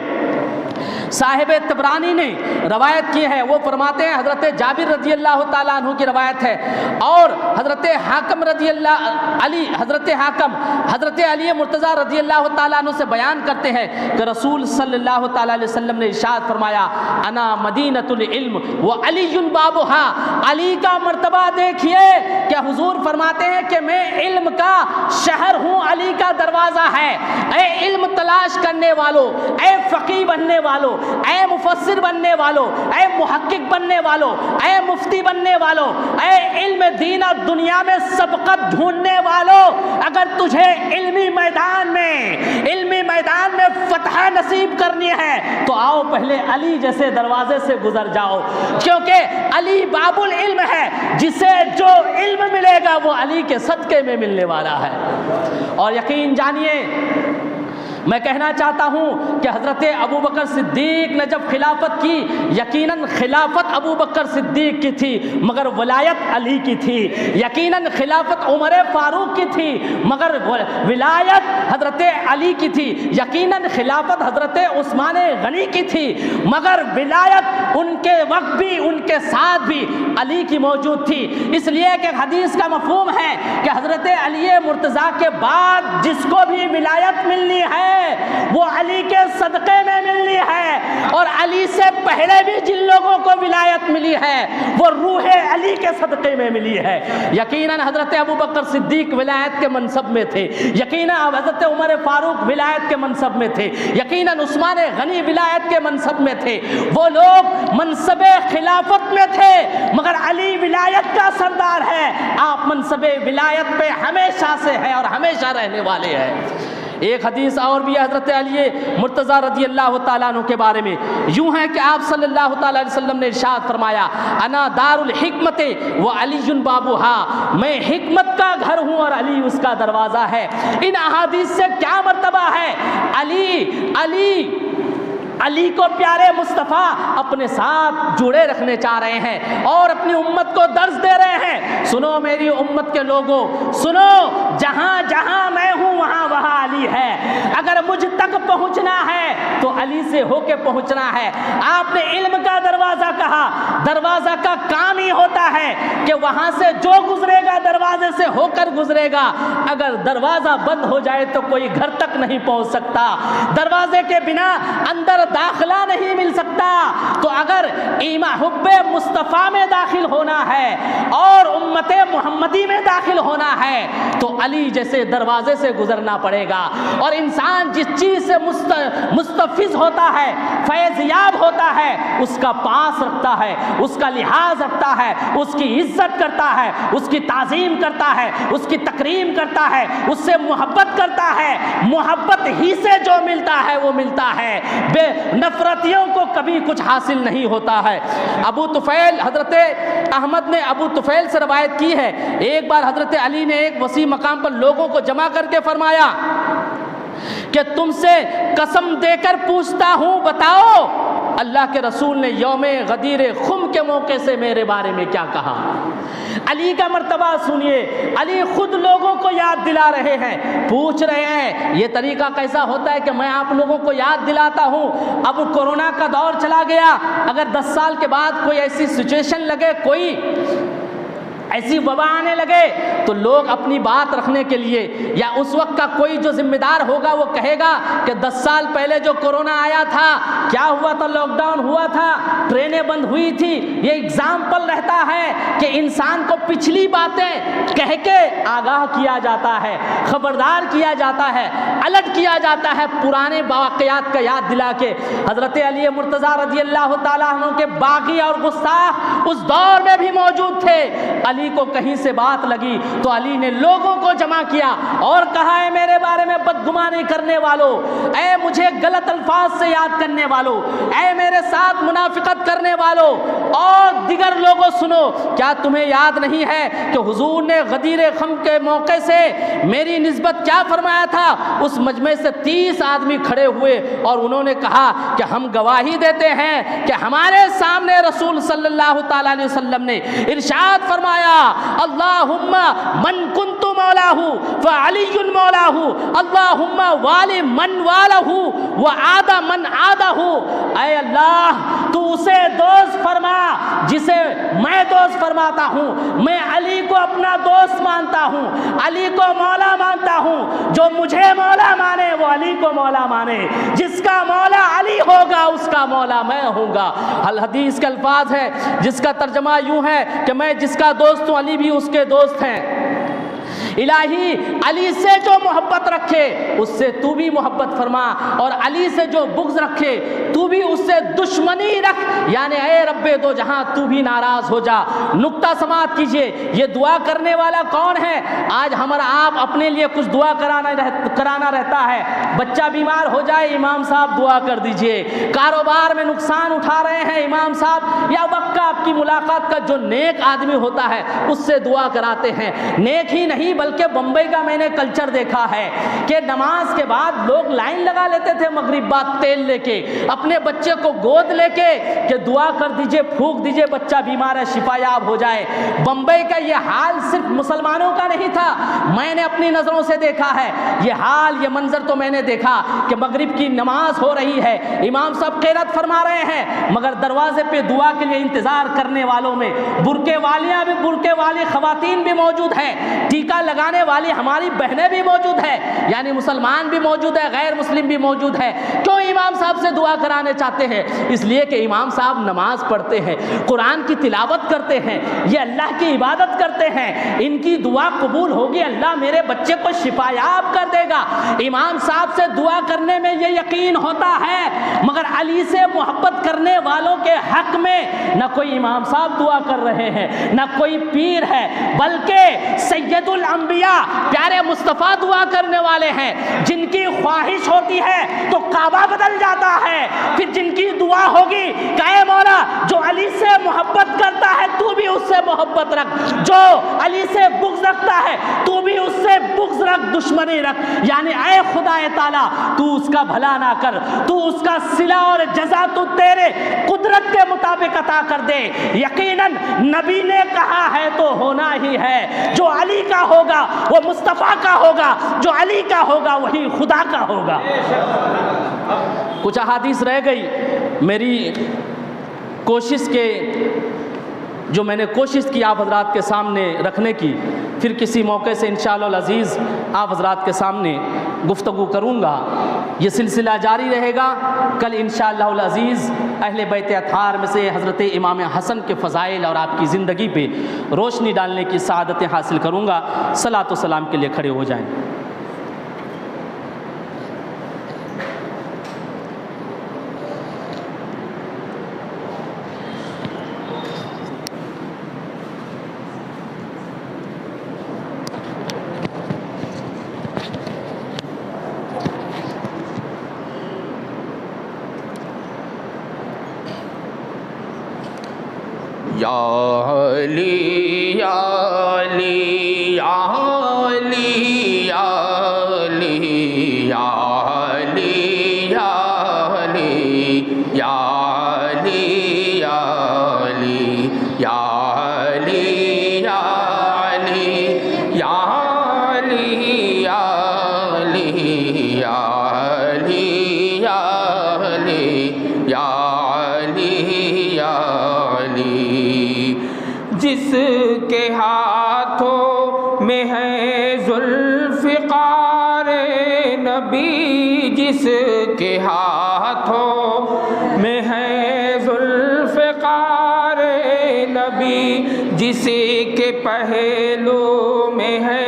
صاحب طبرانی نے روایت کی ہے، وہ فرماتے ہیں، حضرت جابر رضی اللہ تعالیٰ عنہ کی روایت ہے، اور حضرت حاکم حضرت علی مرتضیٰ رضی اللہ تعالیٰ عنہ سے بیان کرتے ہیں کہ رسول صلی اللہ تعالیٰ علیہ وسلم نے ارشاد فرمایا، انا مدینۃ العلم وعلی بابها۔ علی کا مرتبہ دیکھیے کہ حضور فرماتے ہیں کہ میں علم کا شہر ہوں، علی کا دروازہ ہے۔ اے علم تلاش کرنے والوں، اے فقیہ بننے والوں، اے مفسر بننے والوں، اے محقق بننے والوں، اے مفتی بننے والوں، اے علم دین اور دنیا میں سبقت ڈھونڈنے والوں، اگر تجھے علمی میدان میں فتح نصیب کرنی ہے تو آؤ پہلے علی جیسے دروازے سے گزر جاؤ، کیونکہ علی باب العلم ہے، جسے جو علم ملے گا وہ علی کے صدقے میں ملنے والا ہے۔ اور یقین جانیے، میں کہنا چاہتا ہوں کہ حضرت ابو بکر صدیق نے جب خلافت کی، یقیناً خلافت ابو بکر صدیق کی تھی مگر ولایت علی کی تھی، یقیناً خلافت عمر فاروق کی تھی مگر ولایت حضرت علی کی تھی، یقیناً خلافت حضرت عثمان غنی کی تھی مگر ولایت ان کے وقت بھی، ان کے ساتھ بھی علی کی موجود تھی۔ اس لیے کہ حدیث کا مفہوم ہے کہ حضرت علی مرتضیٰ کے بعد جس کو بھی ولایت ملنی ہے وہ علی کے صدقے میں ملنی ہے، اور علی سے پہلے بھی جن لوگوں کو ولایت ملی ہے وہ روح علی کے صدقے میں ملی ہے۔ یقیناً حضرت ابو بکر صدیق ولایت کے منصب میں تھے، یقیناً حضرت عمر فاروق ولایت کے منصب میں تھے، یقیناً عثمان غنی ولایت کے منصب میں تھے، وہ لوگ منصب خلافت میں تھے مگر علی ولایت کا سردار ہے، آپ منصب ولایت پہ ہمیشہ سے ہیں اور ہمیشہ رہنے والے ہیں۔ ایک حدیث اور بھی ہے حضرت علی مرتضیٰ رضی اللہ تعالیٰ عنہ کے بارے میں، یوں ہے کہ آپ صلی اللہ تعالیٰ علیہ وسلم نے ارشاد فرمایا، انا دار الحکمت وعلی بابها، میں حکمت کا گھر ہوں اور علی اس کا دروازہ ہے۔ ان احادیث سے کیا مرتبہ ہے؟ علی کو پیارے مصطفیٰ اپنے ساتھ جڑے رکھنے چاہ رہے ہیں اور اپنی امت کو درس دے رہے ہیں، سنو میری امت کے لوگوں، سنو، جہاں جہاں میں ہوں وہاں وہاں علی ہے، اگر مجھ تک پہنچنا ہے تو تو علی سے ہو کے پہنچنا ہے۔ آپ نے علم کا دروازہ کہا، دروازہ کا کام ہی ہوتا ہے کہ وہاں سے جو گزرے گا دروازے سے ہو کر گزرے گا۔ اگر دروازہ بند ہو جائے تو کوئی گھر تک نہیں پہنچ سکتا، دروازے کے بنا اندر داخلہ نہیں مل سکتا۔ تو اگر حب مصطفیٰ میں داخل ہونا ہے اور امت محمدی میں داخل ہونا ہے تو علی جیسے دروازے سے گزرنا پڑے گا۔ اور انسان جس چیز سے مستفز ہوتا ہے، فیض یاب ہوتا ہے، اس کا پاس رکھتا ہے، اس کا لحاظ رکھتا ہے، اس کی عزت کرتا ہے، اس کی تعظیم کرتا ہے، اس کی تکریم کرتا ہے، اس سے محبت کرتا ہے۔ محبت ہی سے جو ملتا ہے وہ ملتا ہے، بے نفرتیوں کو کبھی کچھ حاصل نہیں ہوتا ہے۔ ابو طفیل، حضرت احمد نے ابو طفیل سے روایت کی ہے، ایک بار حضرت علی نے ایک وسیع مقام پر لوگوں کو جمع کر کے فرمایا کہ تم سے قسم دے کر پوچھتا ہوں، بتاؤ اللہ کے رسول نے یوم غدیر خم کے موقع سے میرے بارے میں کیا کہا۔ علی کا مرتبہ سنیے، علی خود لوگوں کو یاد دلا رہے ہیں، پوچھ رہے ہیں۔ یہ طریقہ کیسا ہوتا ہے کہ میں آپ لوگوں کو یاد دلاتا ہوں۔ اب کورونا کا دور چلا گیا، اگر 10 سال کے بعد کوئی ایسی سچویشن لگے، کوئی ایسی وبا آنے لگے تو لوگ اپنی بات رکھنے کے لیے، یا اس وقت کا کوئی جو ذمہ دار ہوگا وہ کہے گا کہ 10 سال پہلے جو کورونا آیا تھا کیا ہوا تھا، لاک ڈاؤن ہوا تھا، ٹرینیں بند ہوئی تھی۔ یہ ایگزامپل رہتا ہے کہ انسان کو پچھلی باتیں کہہ کے آگاہ کیا جاتا ہے، خبردار کیا جاتا ہے، الرٹ کیا جاتا ہے، پرانے واقعات کا یاد دلا کے۔ حضرت علی مرتضیٰ رضی اللہ تعالیٰ عنہ کے باغی اور گستاخ اس دور میں بھی موجود تھے۔ علی کو کہیں سے بات لگی تو علی نے لوگوں کو جمع کیا اور کہا، اے میرے بارے میں بدگمانی کرنے والوں، اے مجھے غلط الفاظ سے یاد کرنے والوں، اے میرے ساتھ منافقت کرنے والوں اور دیگر لوگوں، سنو، کیا تمہیں یاد نہیں ہے کہ حضور نے غدیر خم کے موقع سے میری نسبت کیا فرمایا تھا؟ اس مجمع سے 30 آدمی کھڑے ہوئے اور انہوں نے کہا کہ ہم گواہی دیتے ہیں کہ ہمارے سامنے رسول صلی اللہ تعالیٰ علیہ وسلم نے ارشاد فرمایا، اللہم من کنت مولاہ فعلی مولاہ، اللہم والی من والہ وعاد من عادہ۔ اے اللہ تو اسے دوست فرما جسے میں دوست فرماتا ہوں، میں علی کو اپنا دوست مانتا ہوں، علی کو مولا مانتا ہوں، جو مجھے مولا مانے وہ علی کو مولا مانے، جس کا مولا علی ہوگا اس کا مولا میں ہوں گا۔ الحدیث کے الفاظ ہے جس کا ترجمہ یوں ہے کہ میں جس کا دوست ہوں علی بھی اس کے دوست ہیں۔ الہی علی سے جو محبت رکھے اس سے تو بھی محبت فرما، اور علی سے جو بغض رکھے تو بھی اس سے دشمنی رکھ، یعنی اے رب دو جہاں تو بھی ناراض ہو جا۔ نقطہ سماعت کیجئے، یہ دعا کرنے والا کون ہے؟ آج ہمارا آپ اپنے لیے کچھ دعا کرانا رہتا ہے، بچہ بیمار ہو جائے امام صاحب دعا کر دیجئے، کاروبار میں نقصان اٹھا رہے ہیں امام صاحب، یا وقت کا آپ کی ملاقات کا جو نیک آدمی ہوتا ہے اس سے دعا کراتے ہیں۔ نیک ہی نہیں بلکہ بمبئی کا میں نے کلچر دیکھا ہے کہ نماز کے بعد لوگ لائن لگا لیتے تھے مغرب بعد تیل لے کے، اپنے بچے کو گود لے کے کہ دعا کر دیجئے، پھونک دیجئے، بچہ بیمار ہے شفا یاب ہو جائے۔ بمبئی کا یہ حال صرف مسلمانوں کا نہیں تھا، میں نے اپنی نظروں سے دیکھا ہے یہ حال، یہ منظر تو میں نے دیکھا کہ مغرب کی نماز ہو رہی ہے، امام صاحب قرات فرما رہے ہیں، مگر دروازے پہ دعا کے لیے انتظار کرنے والوں میں برقع والیاں بھی، برقع والی خواتین بھی موجود ہیں، ٹیکہ لگانے والی ہماری بہنیں بھی موجود ہیں، یعنی مسلمان بھی موجود ہے، غیر مسلم بھی موجود ہے۔ کیوں امام صاحب سے دعا کرانے چاہتے ہیں؟ اس لیے کہ امام صاحب نماز پڑھتے ہیں، قرآن کی تلاوت کرتے ہیں، یہ اللہ کی عبادت کرتے ہیں، ان کی دعا قبول ہوگی، اللہ میرے بچے کو شفا یاب کر دے گا۔ امام صاحب سے دعا کرنے میں یہ یقین ہوتا ہے، مگر علی سے محبت کرنے والوں کے حق میں نہ کوئی امام صاحب دعا کر رہے ہیں، نہ کوئی پیر ہے، بلکہ سید الانبیاء پیارے مصطفیٰ دعا کرنے والے ہیں، جن کی خواہش ہوتی ہے تو کعبہ بدل جاتا ہے، پھر جن کی دعا ہوگی کہ اے مولا جو علی سے محبت کرتا ہے تو بھی اس سے محبت رکھ، جو علی سے بغض رکھتا ہے تو بھی اس سے بغض رکھ، دشمنی رکھ، یعنی اے خدا تعالیٰ تو اس کا بھلا نہ کر، تو اس کا صلہ اور جزا تو تیرے قدرت کے مطابق توفیق عطا کر دے۔ یقیناً نبی نے کہا ہے تو ہونا ہی ہے، جو علی کا ہوگا وہ مصطفیٰ کا ہوگا، جو علی کا ہوگا وہی خدا کا ہوگا۔ کچھ احادیث رہ گئی میری کوشش کے، جو میں نے کوشش کی آپ حضرات کے سامنے رکھنے کی، پھر کسی موقع سے انشاءاللہ العزیز آپ حضرات کے سامنے گفتگو کروں گا۔ یہ سلسلہ جاری رہے گا۔ کل انشاءاللہ العزیز اہل بیت اطہار میں سے حضرت امام حسن کے فضائل اور آپ کی زندگی پہ روشنی ڈالنے کی سعادتیں حاصل کروں گا۔ صلاۃ و سلام کے لیے کھڑے ہو جائیں۔ یا علی یا علی یا علی یا علی یا علی یا علی یا علی یا علی یا علی یا علی یا علی یا علی یا علی یا علی یا علی یا علی، جس کے ہاتھوں میں ہے ذوالفقار نبی، جس کے ہاتھوں میں ہے ذوالفقار نبی، جس کے پہلو میں ہے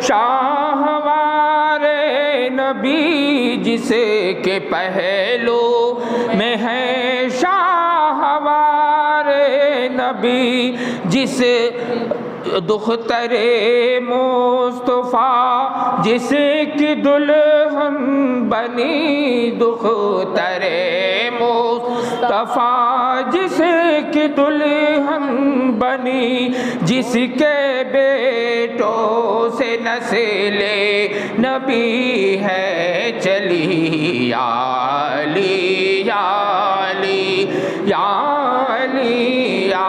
شاہوار نبی، جس کے پہلو میں ہے شاہوار نبی، جس دختر مصطفیٰ جس کی دلہن بنی، دختر مصطفیٰ جس کی دلہن بنی، جس کے بیٹوں سے نسل نبی ہے چلی، یا علی یا علی یا علی یا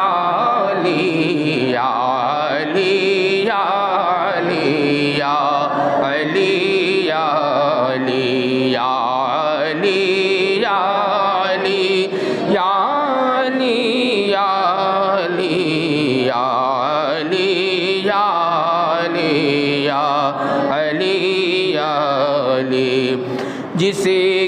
علی یا علی یا علی یا علی یا علی یا علی یا علی یا علی یا علی یا علی یا علی یا علی یا علی، جس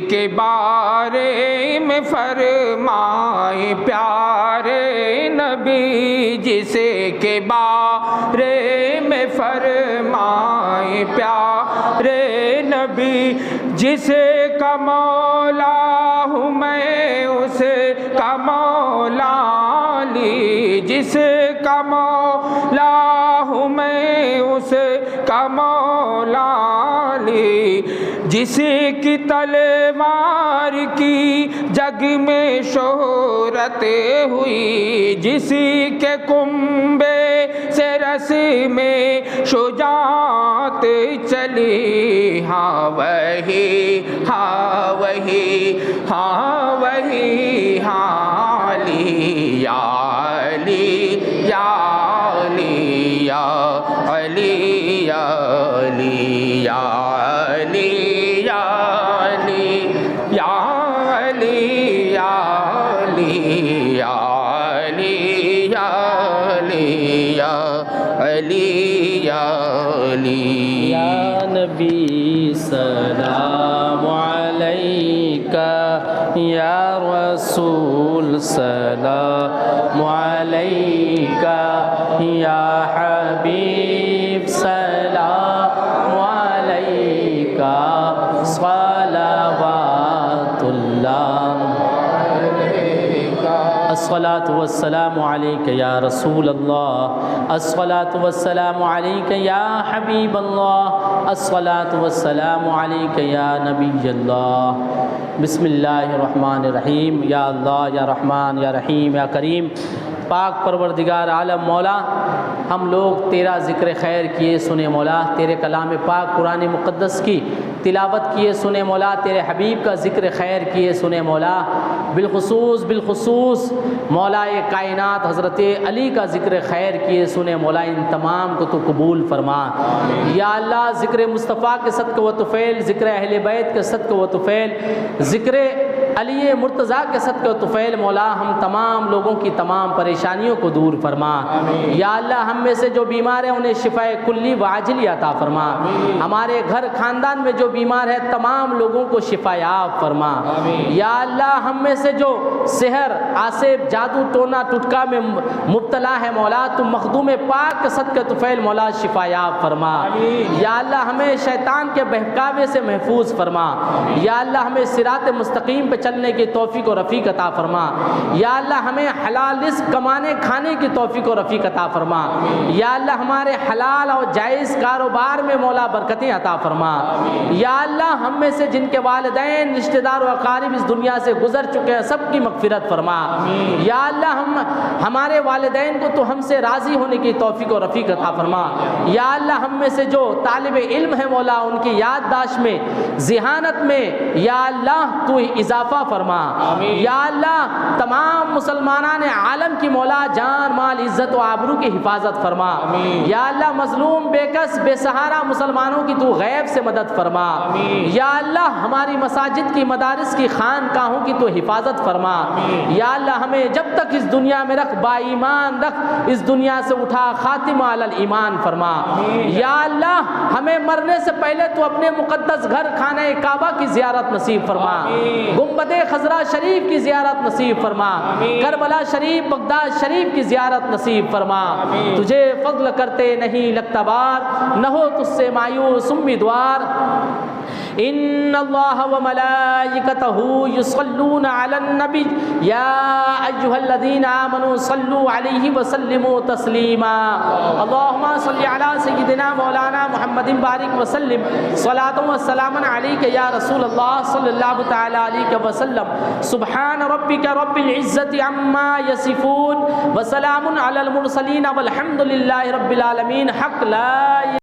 کے بارے میں فرمائے پیارے نبی، جس کے بارے میں فرمائے پیارے نبی، جس کا مولا ہوں میں اس کا مولا علی، جس کا مولا ہوں میں اس کا مولا علی، جس کی تلوار کی جگ میں شہرت ہوئی، جس کے کنبے سے رس میں شجاعت چلی، ہاں وہی ہاں وہی ہاں وہی ہاں علی یا علی یا علی یا علی یا علی یا علی یا علی یا علی یا علی یا علی یا علی یا علی یا علی، یا نبی سلام علیکہ، یا رسول سلام علیکہ، یا حبیب سلام علیکہ، صلوات اللہ الصلاۃ والسلام علیک یا رسول اللہ، الصلاۃ والسلام علیک یا حبیب اللہ، الصلاۃ والسلام علیک یا نبی اللہ۔ بسم اللہ الرحمن الرحیم۔ یا اللہ یا رحمان یا رحیم یا کریم، پاک پروردگار عالم مولا، ہم لوگ تیرا ذکر خیر کیے سنے مولا، تیرے کلام پاک قرآن مقدس کی تلاوت کیے سنے مولا، تیرے حبیب کا ذکر خیر کیے سنے مولا، بالخصوص مولا کائنات حضرت علی کا ذکر خیر کیے سنے مولا، ان تمام کو تو قبول فرما یا اللہ۔ ذکر مصطفیٰ کے صدقہ و طفیل، ذکر اہل بیت کے صدقہ و طفیل، ذکر علی مرتضیٰ کے صدقہ و طفیل مولا، ہم تمام لوگوں کی تمام پریشانیوں کو دور فرما یا اللہ۔ ہم میں سے جو بیمار ہیں انہیں شفاء کلی و عاجلی عطا فرما، ہمارے گھر خاندان میں جو بیمار ہے تمام لوگوں کو شفا یاب فرما یا اللہ۔ ہم میں سے جو سحر، آسیب، جادو، ٹونا ٹٹکا میں مبتلا ہے مولا، تو مخدوم پاک کے صدقہ طفیل مولا شفا یاب فرما یا اللہ۔ ہمیں شیطان کے بہکاوے سے محفوظ فرما یا اللہ۔ ہمیں صراط مستقیم پہ چلنے کی توفیق و رفیق عطا فرما یا اللہ۔ ہمیں حلال رزق کمانے کھانے کی توفیق و رفیق عطا فرما یا اللہ۔ ہمارے حلال اور جائز کاروبار میں مولا برکتیں عطا فرما یا اللہ۔ ہم میں سے جن کے والدین، رشتہ دار و اقارب اس دنیا سے گزر چکے ہیں سب کی مغفرت فرما یا اللہ۔ ہمارے والدین کو تو ہم سے راضی ہونے کی توفیق و رفیق عطا فرما یا اللہ۔ ہم میں سے جو طالب علم ہے مولا ان کی یادداشت میں، ذہانت میں یا اللہ تو اضافہ فرما یا اللہ۔ تمام مسلمانان عالم کی مولا جان مال عزت و آبرو کی حفاظت فرما یا اللہ۔ مظلوم، بے کس، بے سہارا مسلمانوں کی تو غیب سے مدد فرما یا اللہ۔ ہماری مساجد کی، مدارس کی، خانقاہوں کی تو حفاظت فرما یا اللہ۔ ہمیں جب تک اس دنیا میں رکھ، با ایمان رکھ، اس دنیا سے اٹھا خاتمہ علی الایمان فرما یا اللہ۔ ہمیں مرنے سے پہلے تو اپنے مقدس گھر خانہ کعبہ کی زیارت نصیب فرما، گنبد خضرا شریف کی زیارت نصیب فرما، کربلا شریف، بغداد شریف کی زیارت نصیب فرما۔ تجھے فضل کرتے نہیں لگتا بار، نہ ہو تجھ سے مایوس امیدوار۔ ان اللہ وملائکتہ یصلون علی النبی یا ایھا الذین آمنوا صلوا علیہ وسلموا تسلیما۔ اللہم صل علی سیدنا مولانا محمد بارک وسلم صلاۃ و سلام علیک یا رسول اللہ صلی اللہ تعالی علیہ وسلم۔ سبحان ربک رب العزۃ عما یصفون وسلام علی المرسلین والحمد للہ رب العالمین۔ حق لا